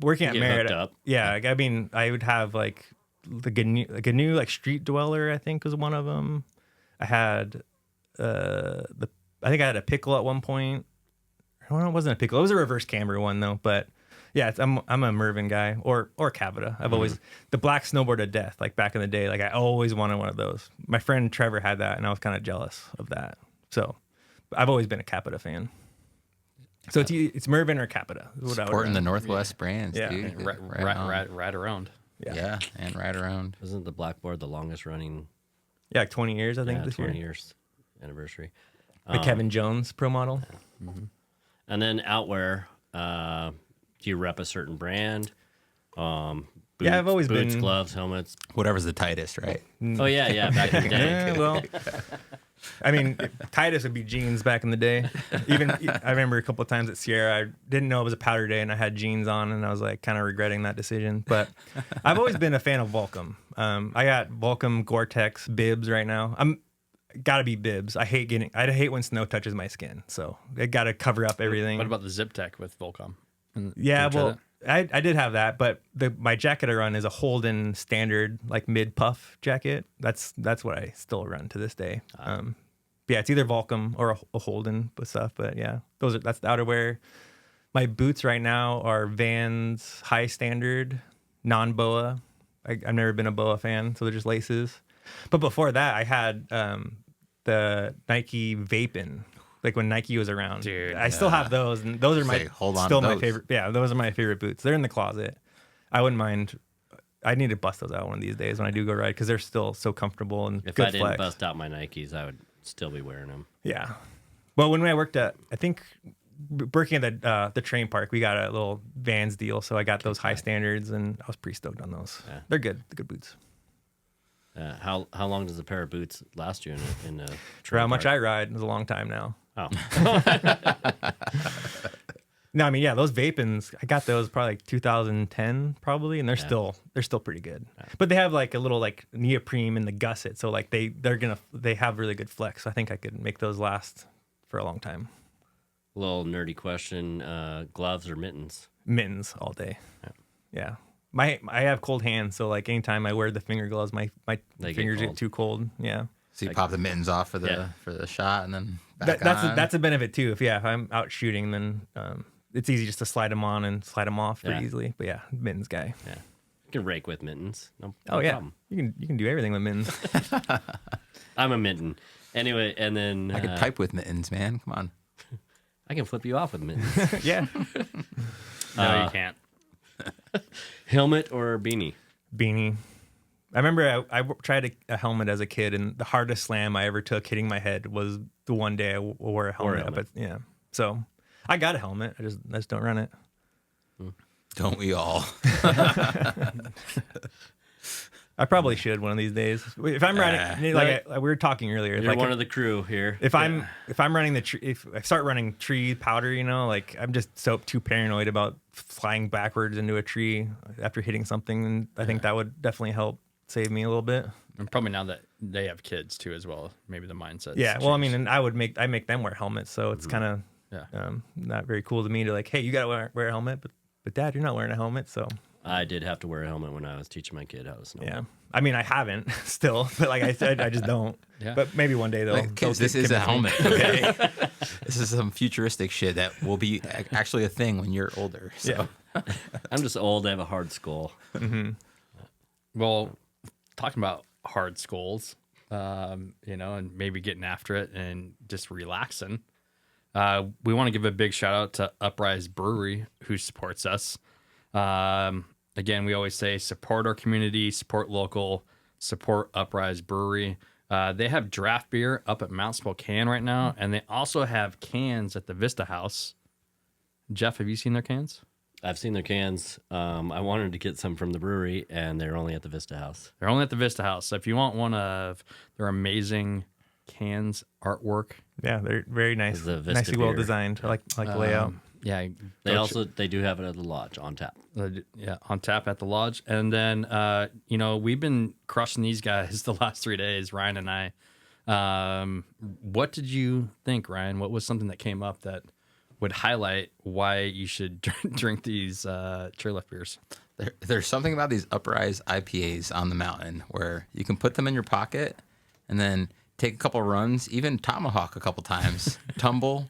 working at Get Merritt. hooked up. Yeah, I mean, I would have the GNU Street Dweller. I think was one of them. I had I think I had a pickle at one point. Well, it wasn't a pickle. It was a reverse camber one though. But yeah, I'm a Mervin guy or Cavita. I've always the black snowboard of death. Like back in the day, I always wanted one of those. My friend Trevor had that, and I was kind of jealous of that. So I've always been a Capita fan. So it's Mervin or Capita. Supporting the Northwest brands, Yeah. dude. Right around. Yeah, and right around. Isn't the blackboard the longest running? Yeah, like 20 years, I think, this 20 year. years anniversary. The Kevin Jones pro model. And then outwear, do you rep a certain brand? Yeah, I've always boots, been- gloves, helmets. Whatever's the tightest, right? Oh yeah, back in the day. Yeah, well, I mean, Titus would be jeans back in the day. Even I remember a couple of times at Sierra, I didn't know it was a powder day, and I had jeans on, and I was like kind of regretting that decision. But I've always been a fan of Volcom. I got Volcom Gore-Tex bibs right now. Gotta be bibs. I hate when snow touches my skin, so it got to cover up everything. What about the Zip Tech with Volcom? Yeah, Did you try well, I did have that, but my jacket I run is a Holden standard, like mid puff jacket. That's what I still run to this day. Yeah, it's either Volcom or a Holden with stuff. But yeah, that's the outerwear. My boots right now are Vans High Standard, non boa. I've never been a boa fan, so they're just laces. But before that, I had the Nike Vapin. Like when Nike was around, Dude, I still have those, and those are my still my favorite. Yeah, those are my favorite boots. They're in the closet. I wouldn't mind. I need to bust those out one of these days when I do go ride because they're still so comfortable and If good I didn't flex. bust out my Nikes, I would still be wearing them. Yeah. Well, when I worked at, I think working at the train park, we got a little Vans deal, so I got those high standards, and I was pretty stoked on those. Yeah. They're good. They're good boots. How long does a pair of boots last you in a For how much I ride, it's a long time now. Oh, No, I mean, yeah, those Vapins, I got those probably like 2010 probably, and they're still pretty good. But they have like a little like neoprene in the gusset, so like they have really good flex. So I think I could make those last for a long time. little nerdy question: gloves or mittens? Mittens all day. Yeah. I have cold hands, so like anytime I wear the finger gloves, my They get fingers cold. get too cold. Yeah. So you pop the mittens off for the shot, and then back on. That's a benefit too. If I'm out shooting, then it's easy just to slide them on and slide them off pretty easily. But yeah, mittens guy. Yeah, you can rake with mittens. No Oh yeah, problem. you can do everything with mittens. I'm a mitten. Anyway, and then I could pipe with mittens, man. Come on. I can flip you off with mittens. Yeah, No, you can't. Helmet or beanie? beanie. I remember I tried a helmet as a kid, and the hardest slam I ever took hitting my head was the one day I wore a helmet. helmet. But yeah, so I got a helmet. I just don't run it. Don't we all? I probably should one of these days. If I'm running, like we were talking earlier, You're one of the crew here. if I'm running the tree, if I start running tree powder, like I'm just too paranoid about flying backwards into a tree after hitting something, and I think that would definitely help save me a little bit. And probably now that they have kids too, as well. Maybe the mindset. Yeah, well, I mean, and I make them wear helmets, so it's kind of Yeah. not very cool to me to like, hey, you gotta wear a helmet, but Dad, you're not wearing a helmet, so I did have to wear a helmet when I was teaching my kid how to snowboard. Yeah. I mean, I haven't still, but like I said, I just don't. Yeah. But maybe one day Like, kids, this is a helmet. Okay? This is some futuristic shit that will be actually a thing when you're older. So. Yeah. I'm just old. I have a hard skull. Well, talking about hard skulls, you know, and maybe getting after it and just relaxing. We want to give a big shout out to Uprise Brewery, who supports us. Again, we always say support our community, support local, support Uprise Brewery. They have draft beer up at Mount Spokane right now, and they also have cans at the Vista House. Jeff, have you seen their cans? I've seen their cans. I wanted to get some from the brewery, and they're only at the Vista House. They're only at the Vista House. So if you want one of their amazing cans artwork, Yeah, they're very nice, The Vista nicely well beer. designed. I like the layout. yeah, They do have it at the lodge on tap. on tap at the lodge. And then you know, we've been crushing these guys the last 3 days, Ryan and I. What did you think, Ryan? What was something that came up that would highlight why you should drink these chairlift beers? There's something about these Uprise IPAs on the mountain where you can put them in your pocket and then take a couple runs, even tomahawk a couple times, tumble,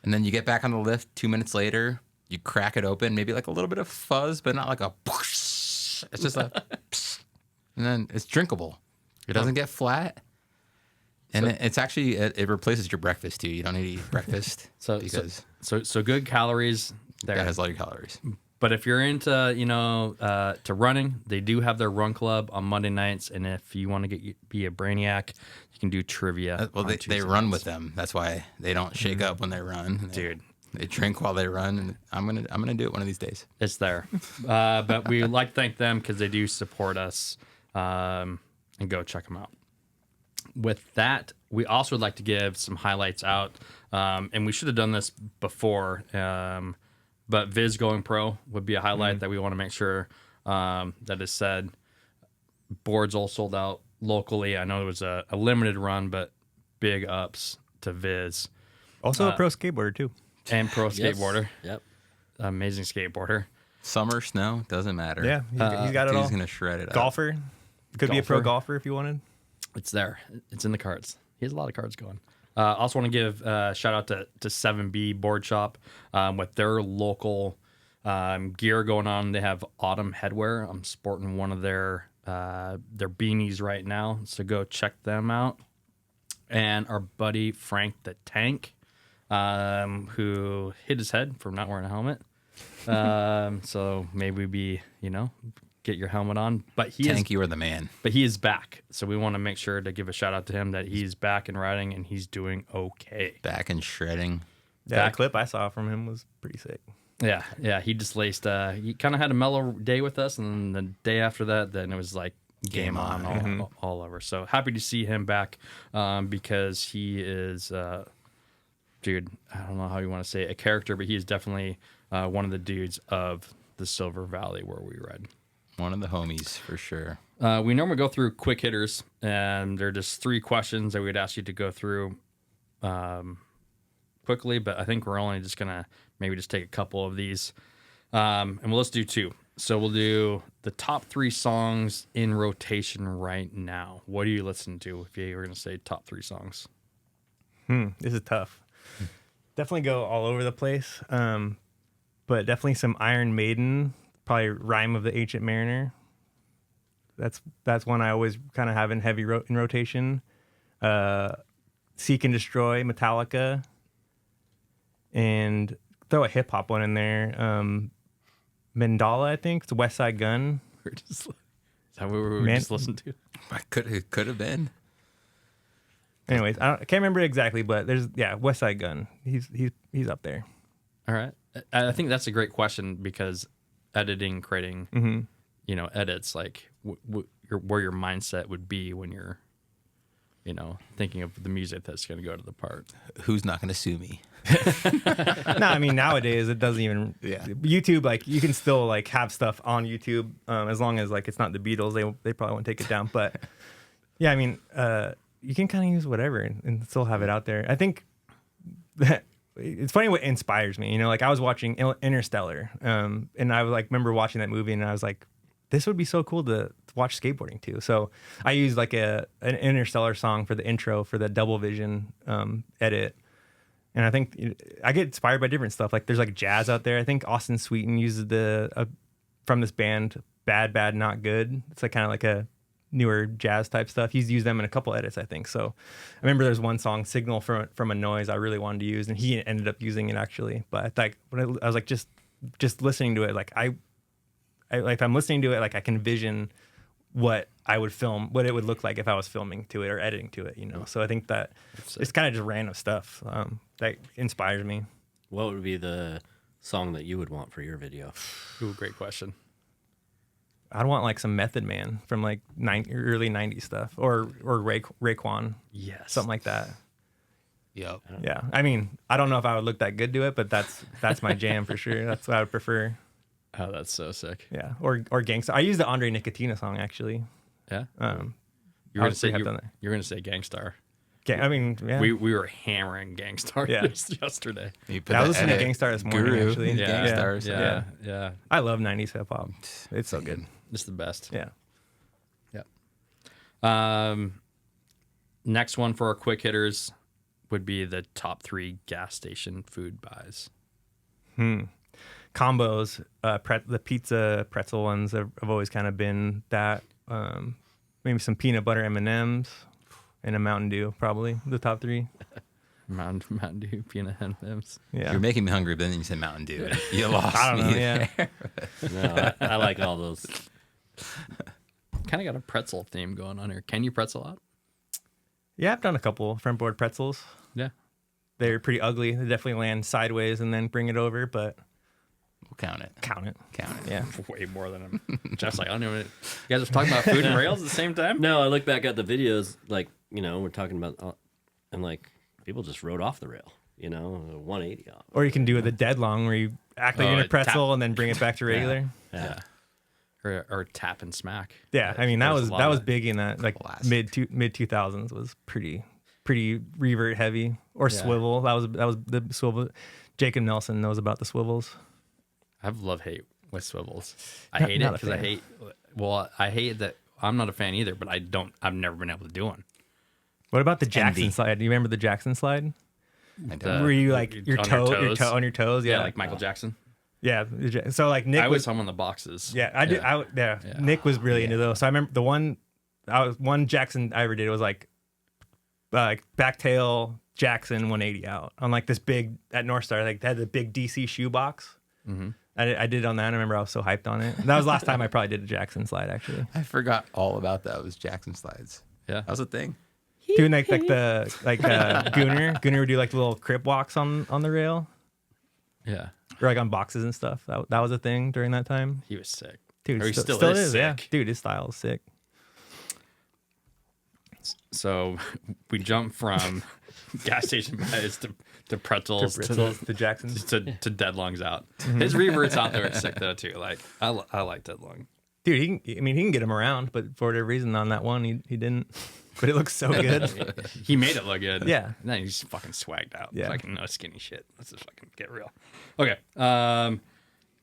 and then you get back on the lift 2 minutes later, you crack it open, maybe like a little bit of fuzz, but not like a whoosh. It's just a psst, and then it's drinkable. It doesn't get flat. And it's actually, it replaces your breakfast too. You don't need to eat breakfast because So good calories there. that has a lot of calories. But if you're into, you know, to running, they do have their run club on Monday nights. And if you want to be a brainiac, you can do trivia. Well, on they Tuesday run nights. with them. That's why they don't shake up when they run. Dude. They drink while they run, and I'm gonna do it one of these days. It's there. But we like to thank them because they do support us. And go check them out. With that, we also would like to give some highlights out. And we should have done this before. But Viz going pro would be a highlight that we want to make sure that is said. Boards all sold out locally. I know it was a limited run, but big ups to Viz. Also a pro skateboarder too. And pro Yes. skateboarder. Yep. Amazing skateboarder. Summer, snow, doesn't matter. Yeah, he's got it all. He's gonna shred it. Up. Golfer. Could be a pro Golfer. golfer if you wanted. It's there. It's in the cards. He has a lot of cards going. Also want to give a shout out to 7B Board Shop with their local gear going on. They have autumn headwear. I'm sporting one of their beanies right now, so go check them out. And our buddy Frank the Tank, who hit his head from not wearing a helmet. So maybe get your helmet on. But Tank, you are the man. But he is back, so we want to make sure to give a shout out to him that he's back and riding and he's doing okay. Back and shredding. Yeah, the clip I saw from him was pretty sick. Yeah. He just laced. He kind of had a mellow day with us, and then the day after that, then it was like game on all over. So happy to see him back because he is, dude. I don't know how you want to say it, a character, but he is definitely one of the dudes of the Silver Valley where we ride. One of the homies for sure. We normally go through quick hitters, and they're just 3 questions that we'd ask you to go through quickly, but I think we're only just going to maybe just take a couple of these. And let's do 2. So we'll do the top 3 songs in rotation right now. What are you listening to if you were going to say top 3 songs? This is tough. Definitely go all over the place. But definitely some Iron Maiden, probably Rime of the Ancient Mariner. That's one I always kind of have in heavy in rotation. Seek and Destroy, Metallica, and throw a hip hop one in there. Mandala, I think. It's West Side Gun. Is that what we were just listening to? It could have been. Anyways, I can't remember exactly, but there's West Side Gun. He's up there. All right. I think that's a great question because editing, creating, edits, like where your mindset would be when you're, thinking of the music that's going to go to the part. Who's not going to sue me? No, I mean, nowadays it doesn't even. Yeah. YouTube, like you can still like have stuff on YouTube as long as like it's not the Beatles. They probably won't take it down. But yeah, I mean, you can kind of use whatever and still have it out there. I think that it's funny what inspires me. You know, like I was watching Interstellar, and I like remember watching that movie, and I was like, this would be so cool to watch skateboarding too. So I used like an Interstellar song for the intro for the Double Vision edit. And I think I get inspired by different stuff. Like there's like jazz out there. I think Austin Sweeten uses from this band, Bad Bad Not Good. It's like kind of like a newer jazz type stuff. He's used them in a couple edits, I think. So I remember there's one song, Signal from a Noise, I really wanted to use, and he ended up using it actually. But like when I was like just listening to it, like I like if I'm listening to it, like I can envision what I would film, what it would look like if I was filming to it or editing to it, you know. So I think that it's kind of just random stuff that inspires me. What would be the song that you would want for your video? Ooh, great question. I'd want like some Method Man from like early 90s stuff or Raekwon. Yes. Something like that. Yep. Yeah. I mean, I don't know if I would look that good to it, but that's my jam for sure. That's what I would prefer. Oh, that's so sick. Yeah. Or Gangsta. I used the Andre Nicotina song actually. Yeah. You're gonna say Gangstar. I mean, yeah. We were hammering Gangstar yesterday. I was listening to Gangstar this morning actually. Yeah. I love 90s hip hop. It's so good. It's the best. Yeah. Next one for our quick hitters would be the top 3 gas station food buys. Combos, the pizza pretzel ones have always kind of been that. Maybe some peanut butter M&Ms and a Mountain Dew, probably the top 3. Mountain Dew, peanut M&Ms. Yeah, You're making me hungry, but then you said Mountain Dew. You lost I don't know. me. Yeah, No, I like all those. Kind of got a pretzel theme going on here. Can you pretzel out? yeah. I've done a couple front board pretzels. Yeah. They're pretty ugly. They definitely land sideways and then bring it over, but We'll count it. count it. Yeah. Way more than I'm just like, I don't know. You guys are talking about food and rails at the same time? No, I look back at the videos, like, you know, we're talking about, and like, people just rode off the rail, you know, 180 off. Or you can do the dead long where you act like you're in a pretzel tap. and then bring it back to regular. Yeah. Or tap and smack. Yeah, I mean that There's a lot was of- big in that like Classic. mid 2000s was pretty revert heavy or swivel. That was the swivel. Jacob Nelson knows about the swivels. I have love-hate with swivels. I Not- hate it not a because I hate that. I'm not a fan either, but I've never been able to do one. What about the Jackson Envy. slide? Do you remember the Jackson slide? I don't. Where you like your on toe, your toes? on your toes? Yeah, Yeah, like Michael Jackson. yeah. So like Nick I was was home on the boxes. yeah. I did. Yeah. Nick was really into those. So I remember the one Jackson I ever did was like backtail Jackson 180 out on like this big at North Star. Like they had the big DC shoe box. Mm-hmm. I did it on that. I remember I was so hyped on it. That was the last time I probably did a Jackson slide actually. I forgot all about that. It was Jackson slides. Yeah. That was a thing. Doing like Gunner would do like the little crip walks on the rail Yeah. or like on boxes and stuff. That was a thing during that time. He was sick. Dude, Or he still still is is. Yeah, sick. dude, his style is sick. So we jump from gas station buys to pretzels The Jacksons. to dead longs out. His reverts out there are sick though too. Like I like dead long. Dude, he can get him around, but for whatever reason on that one he didn't. But it looks so good. He made it look good. Yeah. And then he's fucking swagged out. Yeah. Like no skinny shit. Let's just fucking get real. Okay.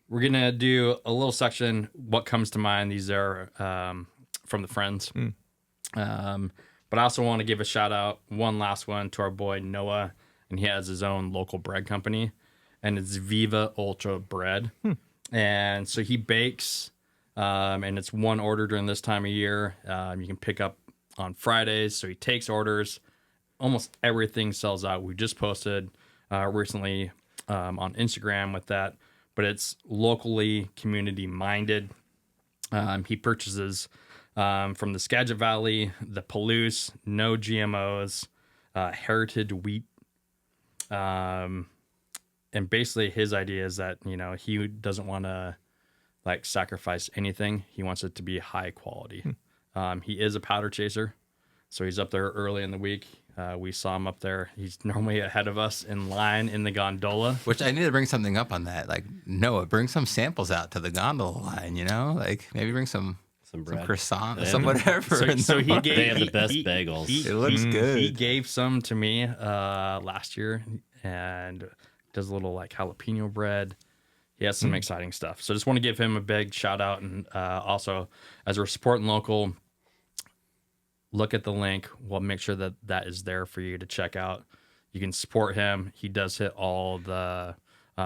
We're gonna do a little section. What comes to mind? These are from the friends. But I also want to give a shout out, one last one, to our boy Noah, and he has his own local bread company, and it's Viva Ultra Bread. And so he bakes, and it's one order during this time of year. You can pick up on Fridays, so he takes orders. Almost everything sells out. We just posted recently on Instagram with that, but it's locally community minded. He purchases from the Skagit Valley, the Palouse, no GMOs, heritage wheat. And basically his idea is that, you know, he doesn't want to like sacrifice anything. He wants it to be high quality. He is a powder chaser. So he's up there early in the week. We saw him up there. He's normally ahead of us in line in the gondola. Which I need to bring something up on that. Like, Noah, bring some samples out to the gondola line, you know? Like, maybe bring some bread. croissant, Yeah. some whatever. So he gave They have the best bagels. It looks good. He gave some to me last year, and does a little like jalapeno bread. He has some exciting stuff. So just want to give him a big shout out. And also, as we're supporting local, look at the link. We'll make sure that that is there for you to check out. You can support him. He does hit all the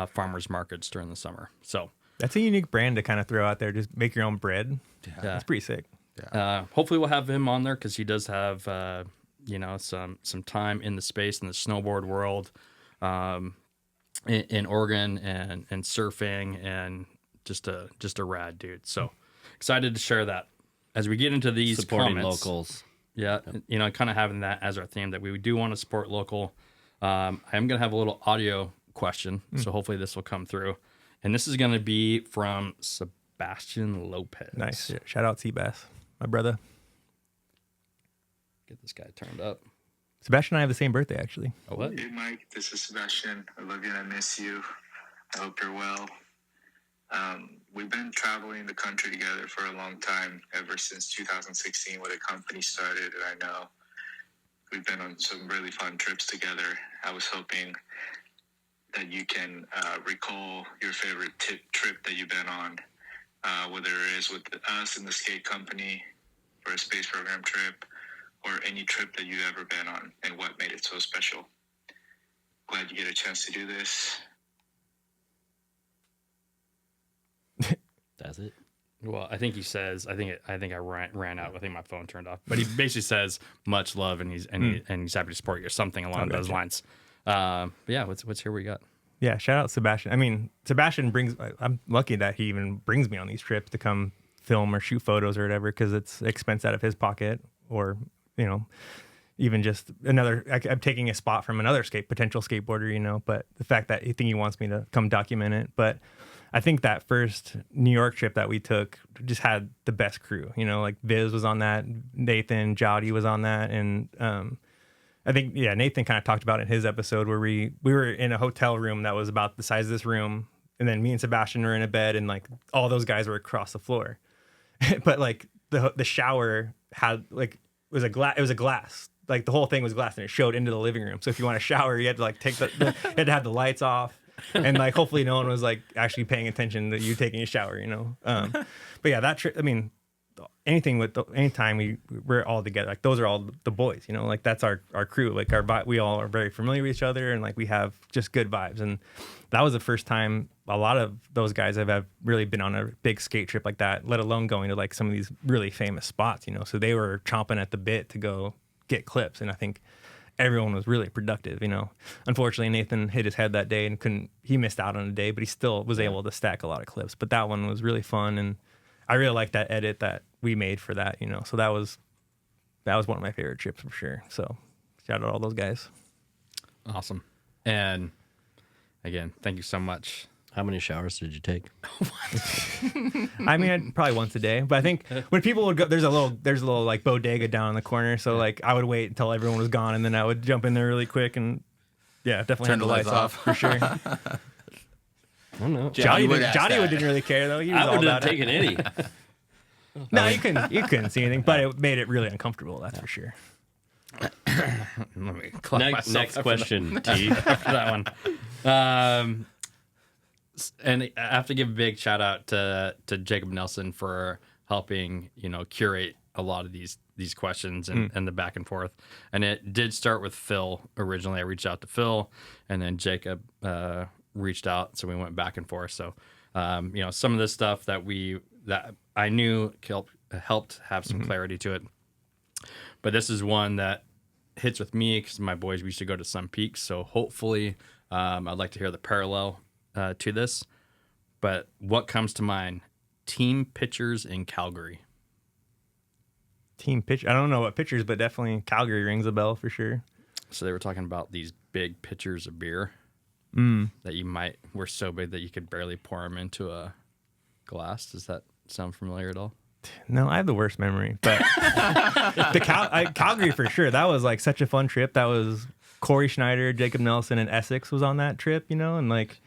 farmers markets during the summer. So That's a unique brand to kind of throw out there. Just make your own bread. yeah. That's pretty sick. Hopefully we'll have him on there because he does have some time in the space in the snowboard world. In Oregon and surfing, and just a rad dude. So excited to share that as we get into these Supporting comments. locals. Yeah, kind of having that as our theme, that we do want to support local. I'm gonna have a little audio question, so hopefully this will come through, and this is gonna be from Sebastian Lopez. Nice. Yeah. Shout out Seabass, my brother. Get this guy turned up. Sebastian and I have the same birthday, actually. Oh, what? Hey, Mike, this is Sebastian. I love you and I miss you. I hope you're well. We've been traveling the country together for a long time, ever since 2016 when the company started, and I know we've been on some really fun trips together. I was hoping that you can recall your favorite trip that you've been on, whether it is with us in the skate company for a space program trip, or any trip that you've ever been on, and what made it so special. Glad you get a chance to do this. That's it. Well, I think he says. I think I ran out. I think my phone turned off. But he basically says much love, and he's happy to support you, or something along those lines. But yeah, what's here we got? Yeah, shout out Sebastian. I mean, Sebastian I'm lucky that he even brings me on these trips to come film or shoot photos or whatever, because it's expense out of his pocket, or even just I'm taking a spot from another potential skateboarder, but the fact that he wants me to come document it. But I think that first New York trip that we took just had the best crew, like Viz was on that, Nathan, Jowdy was on that. And, I think, Nathan kind of talked about it in his episode where we were in a hotel room that was about the size of this room. And then me and Sebastian were in a bed, and like all those guys were across the floor. But like the shower had it was a glass. Like the whole thing was glass, and it showed into the living room. So if you want to shower, you had to like you had to have the lights off, and like hopefully no one was like actually paying attention to you taking a shower, But yeah, that trip. I mean, anytime we're all together, like those are all the boys, like that's our crew. Like we all are very familiar with each other, and like we have just good vibes. And that was the first time a lot of those guys have really been on a big skate trip like that, let alone going to like some of these really famous spots, So they were chomping at the bit to go get clips, and I think everyone was really productive. Unfortunately, Nathan hit his head that day and he missed out on a day, but he still was able to stack a lot of clips. But that one was really fun, and I really like that edit that we made for that. So that was one of my favorite trips for sure. So shout out all those guys. Awesome. And again, thank you so much. How many showers did you take? I mean, probably once a day. But I think when people would go, there's a little like bodega down in the corner. So like I would wait until everyone was gone, and then I would jump in there really quick and definitely turn the lights off for sure. I don't know. Johnny didn't really care though. He was I all would about have it. taken any. No, you couldn't see anything, but it made it really uncomfortable. That's for sure. Let me clap myself Next question, T. after that one. And I have to give a big shout out to Jacob Nelson for helping, curate a lot of these questions and the back and forth. And it did start with Phil originally. I reached out to Phil, and then Jacob reached out, so we went back and forth. So, some of this stuff that I knew helped have some clarity to it. But this is one that hits with me because my boys, we used to go to some peaks. So hopefully I'd like to hear the parallel to this. But what comes to mind? Team pitchers in Calgary. Team pitch. I don't know what pitchers, but definitely Calgary rings a bell for sure. So they were talking about these big pitchers of beer that were so big that you could barely pour them into a glass. Does that sound familiar at all? No, I have the worst memory, but Calgary for sure. That was like such a fun trip. That was Corey Schneider, Jacob Nelson, and Essex was on that trip, and like,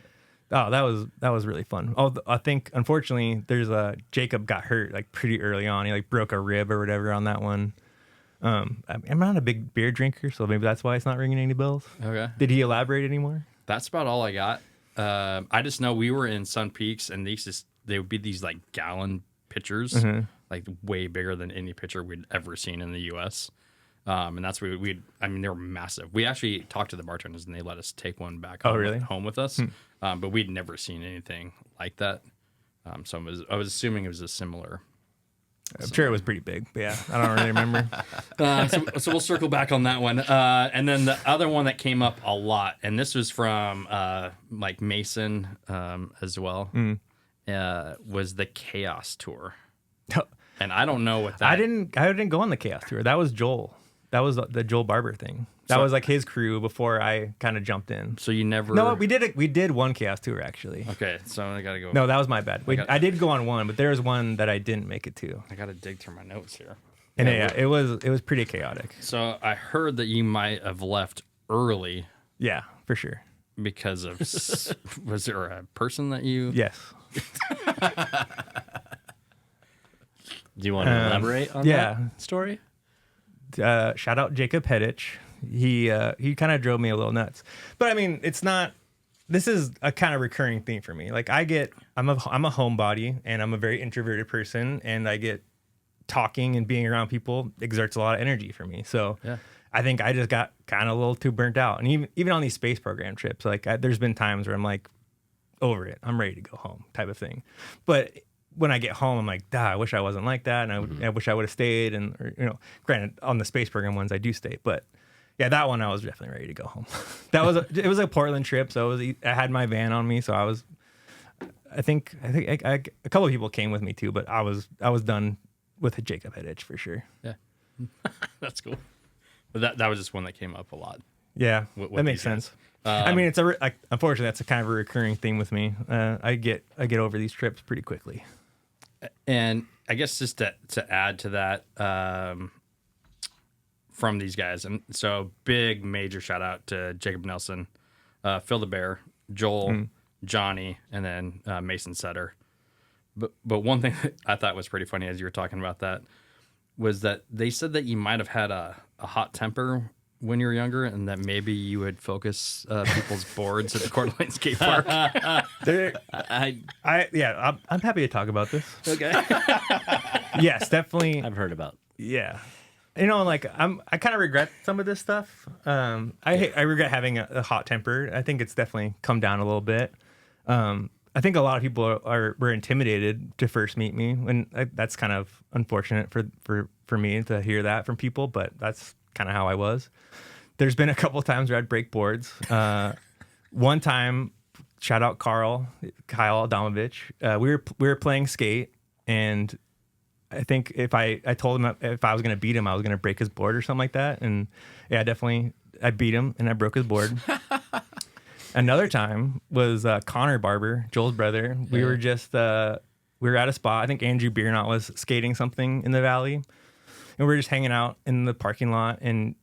oh, that was really fun. Oh, I think unfortunately Jacob got hurt like pretty early on. He like broke a rib or whatever on that one. I'm not a big beer drinker, so maybe that's why it's not ringing any bells. Okay. Did he elaborate anymore? That's about all I got. I just know we were in Sun Peaks, and they would be these like gallon pitchers, like way bigger than any pitcher we'd ever seen in the U.S. And that's where I mean, they were massive. We actually talked to the bartenders, and they let us take one back home with us. But we'd never seen anything like that. So I was assuming it was a similar. I'm sure it was pretty big, but yeah, I don't really remember. So we'll circle back on that one. And then the other one that came up a lot, and this was from like Mason as well, was the Chaos Tour. And I don't know what that. I didn't go on the Chaos Tour. That was Joel. That was the Joel Barber thing. That was like his crew before I kind of jumped in. So you never. No, we did one Chaos Tour actually. Okay, so I gotta go. No, that was my bad. I did go on one, but there was one that I didn't make it to. I gotta dig through my notes here. And it was pretty chaotic. So I heard that you might have left early. Yeah, for sure. Because of was there a person that you? Yes. Do you want to elaborate on that story? Shout out Jacob Hedich. He kind of drove me a little nuts. But I mean, this is a kind of recurring theme for me. Like I'm a homebody, and I'm a very introverted person, and I get talking and being around people exerts a lot of energy for me. So I think I just got kind of a little too burnt out. And even on these space program trips, like there's been times where I'm like, over it, I'm ready to go home type of thing. But when I get home, I'm like, I wish I wasn't like that, and I wish I would have stayed. And granted, on the space program ones, I do stay, but yeah, that one I was definitely ready to go home. It was a Portland trip, so I had my van on me, so I think a couple of people came with me too, but I was done with Jacob Hedich for sure. Yeah, that's cool. But that was just one that came up a lot. Yeah, that makes sense. I mean, unfortunately, that's a kind of a recurring thing with me. I get over these trips pretty quickly. And I guess just to add to that, from these guys, and so big major shout out to Jacob Nelson, Phil the Bear, Joel, Johnny, and then Mason Setter. But one thing that I thought was pretty funny as you were talking about that was that they said that you might have had a hot temper when you were younger, and that maybe you would focus people's boards at the Coeur d'Alene skate park. I'm happy to talk about this. Okay. Yes, definitely. I've heard about. Yeah. Like I kind of regret some of this stuff. I regret having a hot temper. I think it's definitely come down a little bit. I think a lot of people were intimidated to first meet me, and that's kind of unfortunate for me to hear that from people, but that's kind of how I was. There's been a couple of times where I'd break boards. One time, shout out Kyle Adamovich. We were playing skate, and I think if I told him if I was going to beat him, I was going to break his board or something like that. And yeah, definitely I beat him and I broke his board. Another time was Connor Barber, Joel's brother. We were just, we were at a spot. I think Andrew Biernot was skating something in the valley. And we were just hanging out in the parking lot. And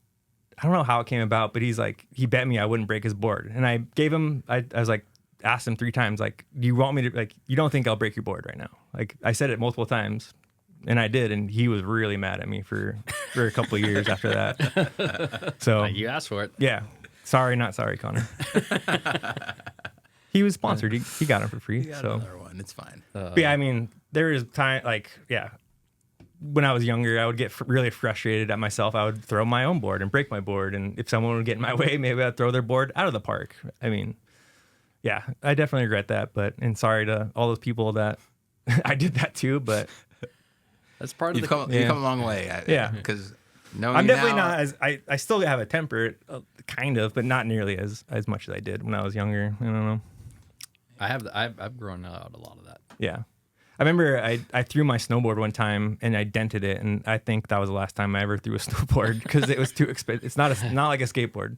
I don't know how it came about, but he bet me I wouldn't break his board. And I gave him, I was like, asked him 3 times, like, do you want me to, like, you don't think I'll break your board right now? Like, I said it multiple times. And I did, and he was really mad at me for a couple of years after that. So you asked for it. Yeah. Sorry, not sorry, Connor. He was sponsored. He got it for free. You got so another one. It's fine. but yeah, I mean, there is time, when I was younger, I would get really frustrated at myself. I would throw my own board and break my board. And if someone would get in my way, maybe I'd throw their board out of the park. I mean, yeah, I definitely regret that. And sorry to all those people that I did that too, but that's part of you've come a long way. Because I'm definitely not as I still have a temper, kind of, but not nearly as much as I did when I was younger. I don't know. I've grown out a lot of that. Yeah. I remember I threw my snowboard one time and I dented it, and I think that was the last time I ever threw a snowboard because it was too expensive. It's not like a skateboard.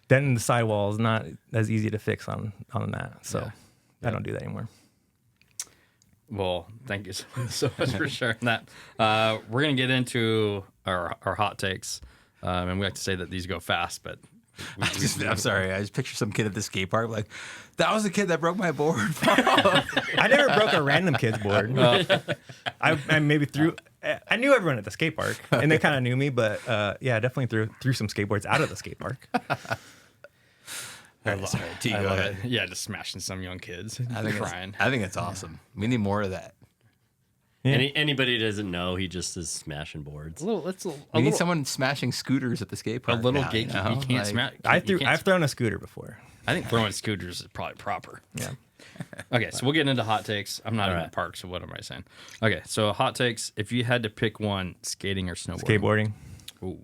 Denting the sidewall is not as easy to fix on that, so I don't do that anymore. Well, thank you so much for sharing that. We're gonna get into our hot takes, and we like to say that these go fast, but I'm sorry. I just picture some kid at the skate park like, that was the kid that broke my board. I never broke a random kid's board. I maybe threw. I knew everyone at the skate park, and they kind of knew me. But yeah, I definitely threw some skateboards out of the skate park. All right, sorry, T, I go love ahead. it. Yeah, just smashing some young kids. I think crying. I think it's awesome. We need more of that. Yeah. Anybody who doesn't know, he just is smashing boards. We need someone smashing scooters at the skate a park. little now, gate. you know? You can't Like, smash. I've thrown a scooter before. I think throwing scooters is probably proper. Yeah. Okay, so we'll get into hot takes. I'm not in the right. park, so what am I saying? Okay, so hot takes. If you had to pick one, skating or snowboarding? Skateboarding Ooh.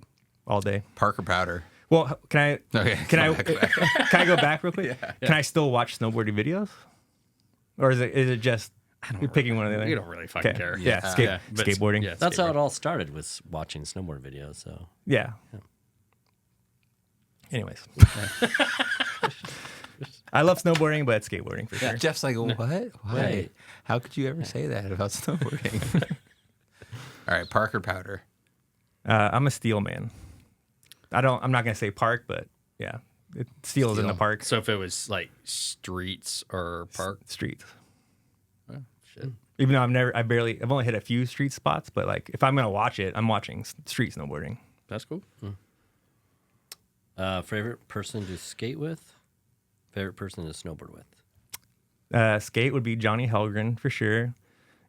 all day. Park or powder. Well, can I? Okay, Can I? go back. Can I go back real quick? Can I still watch snowboarding videos, or is it just you're picking one of the other? You don't really fucking Okay. care. Yeah, but skateboarding. Yeah, That's how skateboarding. it all started, was watching snowboard videos. So Yeah. Anyways, I love snowboarding, but skateboarding for sure. Jeff's like, what? Why? Right. How could you ever say that about snowboarding? All right, park or powder. I'm a steel man. I'm not gonna say park, but yeah, steel's in the Steel. park. So if it was like streets or park, Streets. oh, shit. Even though I've only hit a few street spots, but like if I'm gonna watch it, I'm watching street snowboarding. That's cool. favorite person to skate with? Favorite person to snowboard with? Skate would be Johnny Helgren for sure,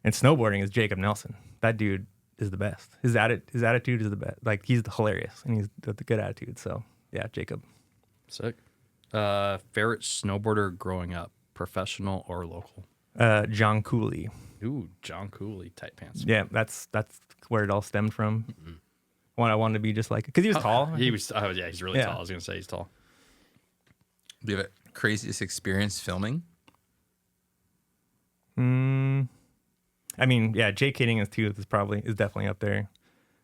and snowboarding is Jacob Nelson. That dude is the best. His attitude is the best. Like he's hilarious and he's got the good attitude. So yeah, Jacob. Sick. Favorite snowboarder growing up, professional or local? John Cooley. Ooh, John Cooley, tight pants. Yeah, that's where it all stemmed from. I wanted to be just like, because he was tall. He was. Oh yeah, he's really Yeah. tall. I was gonna say he's tall. Do you have a craziest experience filming? I mean, yeah, Jake hitting his tooth is definitely up there.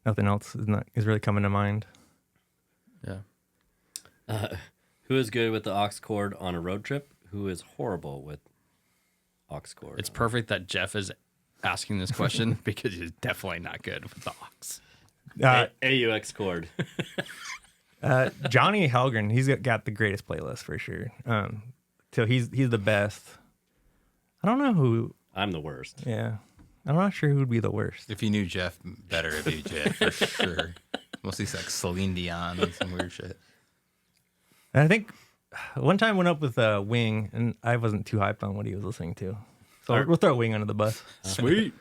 Nothing else is really coming to mind. Yeah. Who is good with the aux cord on a road trip? Who is horrible with aux cord? It's perfect that Jeff is asking this question because he's definitely not good with the aux. AUX cord. Johnny Helgren, he's got the greatest playlist for sure. So he's the best. I don't know who. I'm the worst. Yeah, I'm not sure who would be the worst. If you knew Jeff better, it'd be Jeff for sure. Mostly like Celine Dion and some weird shit. And I think one time went up with Wing, and I wasn't too hyped on what he was listening to. So we'll throw Wing under the bus. Sweet.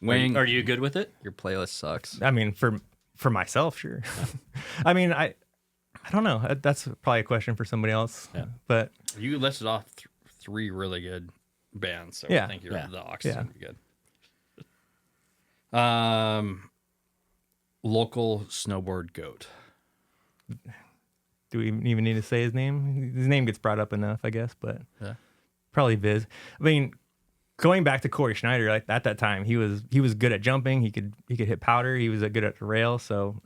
Wing, Are you good with it? your playlist sucks. I mean, for myself, sure. I mean, I don't know. That's probably a question for somebody else. Yeah. But You listed off three really good bands, so Yeah. I think the aux is Yeah. gonna be good. Local snowboard goat. do we even need to say his name? His name gets brought up enough, I guess. But Yeah. probably Viz. I mean, going back to Corey Schneider, like at that time, he was good at jumping. He could hit powder. He was good at the rail. So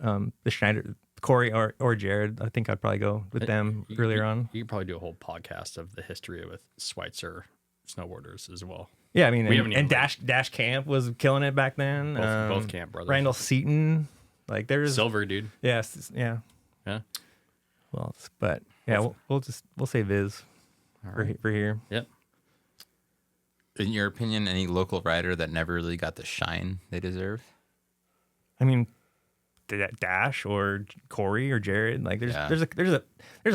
the Schneider, Corey or Jared, I think I'd probably go with them earlier on. You could probably do a whole podcast of the history with Schweitzer snowboarders as well. Yeah, I mean, We haven't and even Dash Camp was killing it back then. Both Camp brothers. Randall Seaton, like there's Silver, dude. yes, yeah. Yeah. Well, but yeah, we'll say Viz for here. Yep. In your opinion, any local rider that never really got the shine they deserve? I mean, Dash or Corey or Jared, like there's a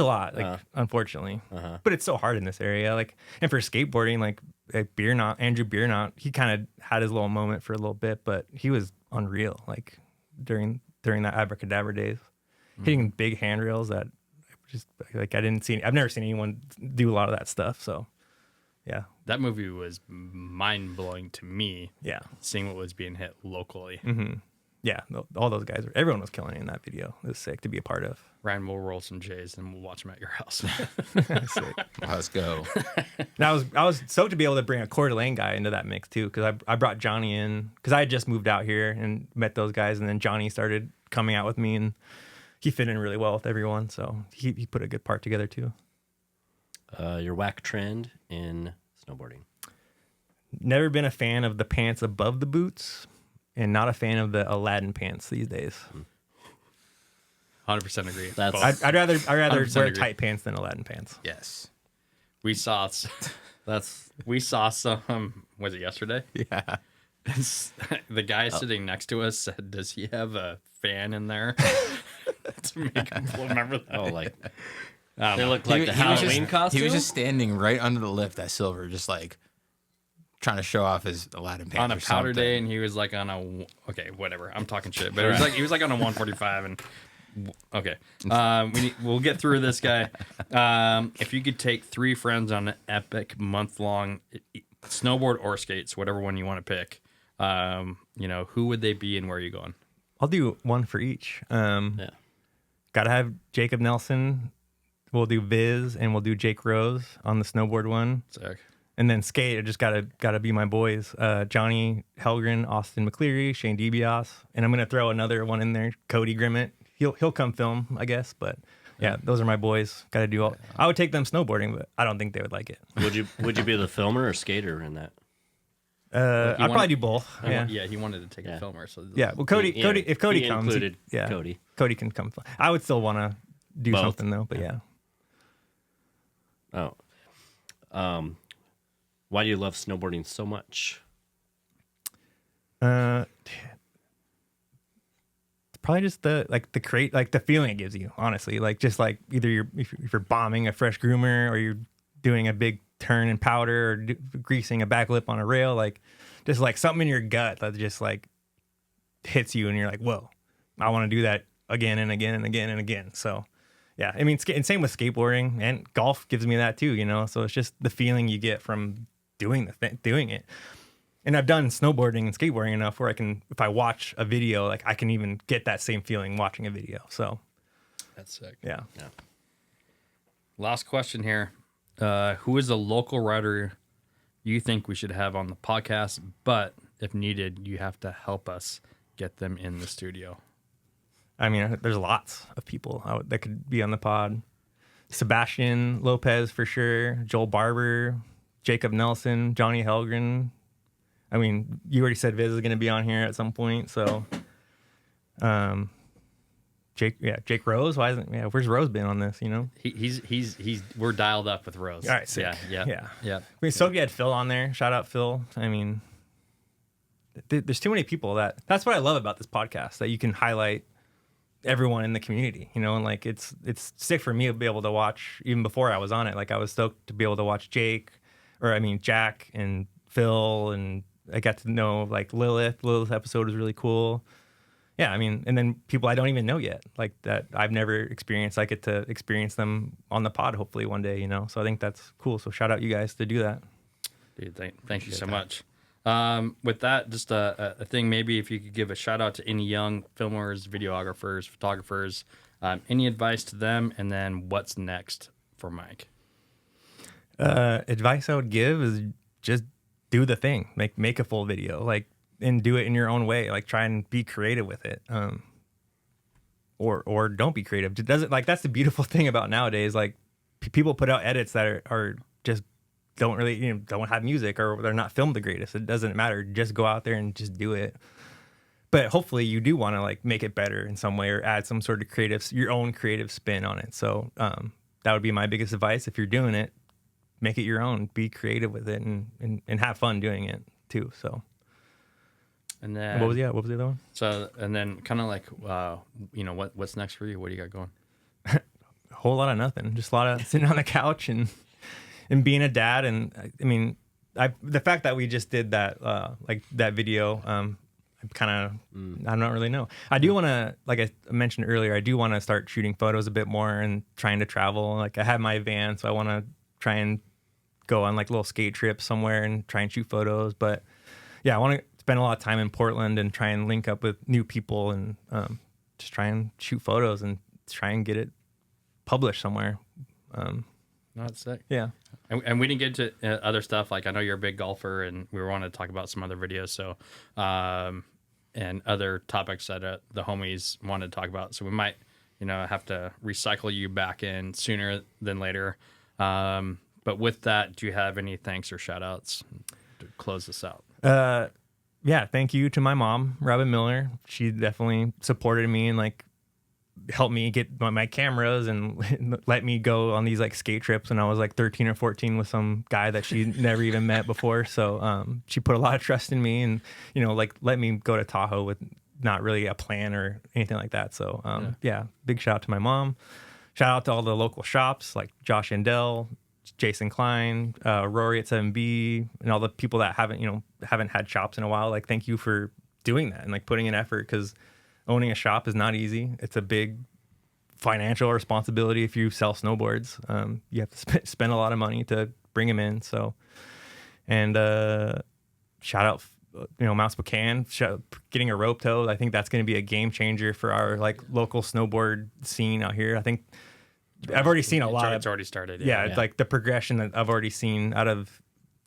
lot, like unfortunately, but it's so hard in this area. Like, and for skateboarding, like Andrew Biernaut, he kind of had his little moment for a little bit, but he was unreal. Like during that Abracadabra days, hitting big handrails that just like I've never seen anyone do a lot of that stuff. So yeah, That movie was mind blowing to me. yeah. Seeing what was being hit locally. Yeah, all those guys, everyone was killing it in that video. It was sick to be a part of. Ryan, we'll roll some J's and we'll watch them at your house. Sick. Let's go. And I was stoked to be able to bring a Coeur d'Alene guy into that mix too, because I brought Johnny in because I had just moved out here and met those guys, and then Johnny started coming out with me, and he fit in really well with everyone. So he put a good part together too. Your whack trend in snowboarding. Never been a fan of the pants above the boots, and not a fan of the Aladdin pants these days. 100% agree. That's- I'd rather 100% wear agree. tight pants than Aladdin pants. Yes. We saw That's some. Was it yesterday? Yeah. The guy sitting next to us said, "Does he have a fan in there?" To make him remember that. Oh, like they look like the He was Halloween just, costume. He was just standing right under the lift at Silver, just like trying to show off his Aladdin pants on a or powder something. day, and he was like on a whatever. I'm talking shit, but he was like on a 145, and okay, we'll get through this guy. If you could take 3 friends on an epic month-long snowboard or skates, whatever one you want to pick, who would they be and where are you going? I'll do one for each. Yeah. Gotta have Jacob Nelson. We'll do Viz and we'll do Jake Rose on the snowboard one. Sick. And then skate, I just gotta be my boys. Johnny Helgren, Austin McCleary, Shane DeBias. And I'm gonna throw another one in there, Cody Grimmett. He'll come film, I guess, but yeah, those are my boys. Gotta do all. I would take them snowboarding, but I don't think they would like it. Would you be the filmer or skater in that? I'd probably do both. Yeah. Yeah, he wanted to take a filmer. So Yeah. Well, Cody, if Cody he comes, included yeah, Cody. Cody can come. I would still want to do Both. something though, but yeah. Why do you love snowboarding so much? Probably just the feeling it gives you, honestly. Like just like either if you're bombing a fresh groomer or you're doing a big turn in powder or greasing a back lip on a rail, like just like something in your gut that just like hits you and you're like, whoa, I want to do that again and again and again and again. So yeah, I mean, and same with skateboarding, and golf gives me that too, so it's just the feeling you get from doing it. And I've done snowboarding and skateboarding enough where if I watch a video, like I can even get that same feeling watching a video. So that's sick. Yeah. Last question here. Who is a local rider you think we should have on the podcast, but if needed, you have to help us get them in the studio? I mean, there's lots of people that could be on the pod. Sebastian Lopez for sure, Joel Barber, Jacob Nelson, Johnny Helgren. I mean, you already said Viz is going to be on here at some point, so Jake Rose. Where's Rose been on this? He's we're dialed up with Rose. All right, sick. Yeah. I mean, so we had Phil on there. Shout out Phil. I mean, there's too many people that's what I love about this podcast, that you can highlight everyone in the community, and like it's sick for me to be able to watch even before I was on it. Like I was stoked to be able to watch Jack and Phil, and I got to know like Lilith. Lilith's episode was really cool. Yeah, I mean, and then people I don't even know yet, like that I've never experienced. I get to experience them on the pod hopefully one day, So I think that's cool. So shout out you guys to do that. Dude, thank you so much. With that, just a thing, maybe if you could give a shout out to any young filmers, videographers, photographers, any advice to them, and then what's next for Mike? Advice I would give is just do the thing, make a full video, and do it in your own way. Like try and be creative with it. Or don't be creative. It doesn't, that's the beautiful thing about nowadays. Like people put out edits that are just don't really, don't have music, or they're not filmed the greatest. It doesn't matter. Just go out there and just do it. But hopefully you do want to make it better in some way, or add some sort of your own creative spin on it. So that would be my biggest advice. If you're doing it, make it your own, be creative with it, and have fun doing it too. So, and then what was the other one? So, and then kind of what's next for you? What do you got going? A whole lot of nothing. Just a lot of sitting on the couch and being a dad. And I mean, the fact that we just did that, that video, I don't really know. I do want to, like I mentioned earlier, I do want to start shooting photos a bit more and trying to travel. Like I have my van, so I want to try and go on little skate trips somewhere and try and shoot photos. But yeah, I want to spend a lot of time in Portland and try and link up with new people and just try and shoot photos and try and get it published somewhere. That's sick. Yeah. And we didn't get to other stuff. Like I know you're a big golfer, and we want to talk about some other videos. So, and other topics that the homies wanted to talk about. So we might, have to recycle you back in sooner than later. But with that, do you have any thanks or shout outs to close this out? Yeah. Thank you to my mom, Robin Miller. She definitely supported me and helped me get my cameras and let me go on these like skate trips when I was like 13 or 14 with some guy that she never even met before. So she put a lot of trust in me and, like let me go to Tahoe with not really a plan or anything like that. So yeah, big shout out to my mom. Shout out to all the local shops like Josh Endell, Jason Klein, Rory at 7B, and all the people that haven't had shops in a while. Like, thank you for doing that and like putting in effort, because owning a shop is not easy. It's a big financial responsibility. If you sell snowboards, you have to spend a lot of money to bring them in. So, and shout out, Mount Spokane, getting a rope tow. I think that's going to be a game changer for our like local snowboard scene out here. I think I've already seen a lot. It's already started. Yeah, like the progression that I've already seen out of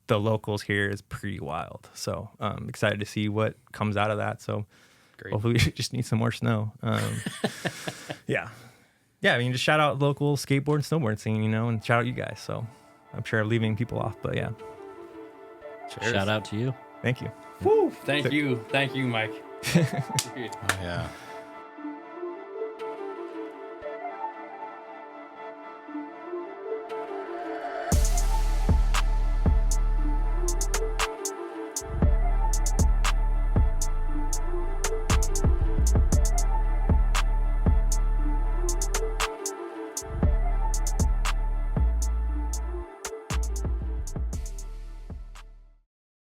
the locals here is pretty wild. So I'm excited to see what comes out of that. So Great. Hopefully we just need some more snow. Yeah. I mean, just shout out local skateboard and snowboard scene, and shout out you guys. So I'm sure I'm leaving people off, but yeah. Cheers. Shout out to you. Thank you. Woo! Thank you, Mike. Oh, yeah.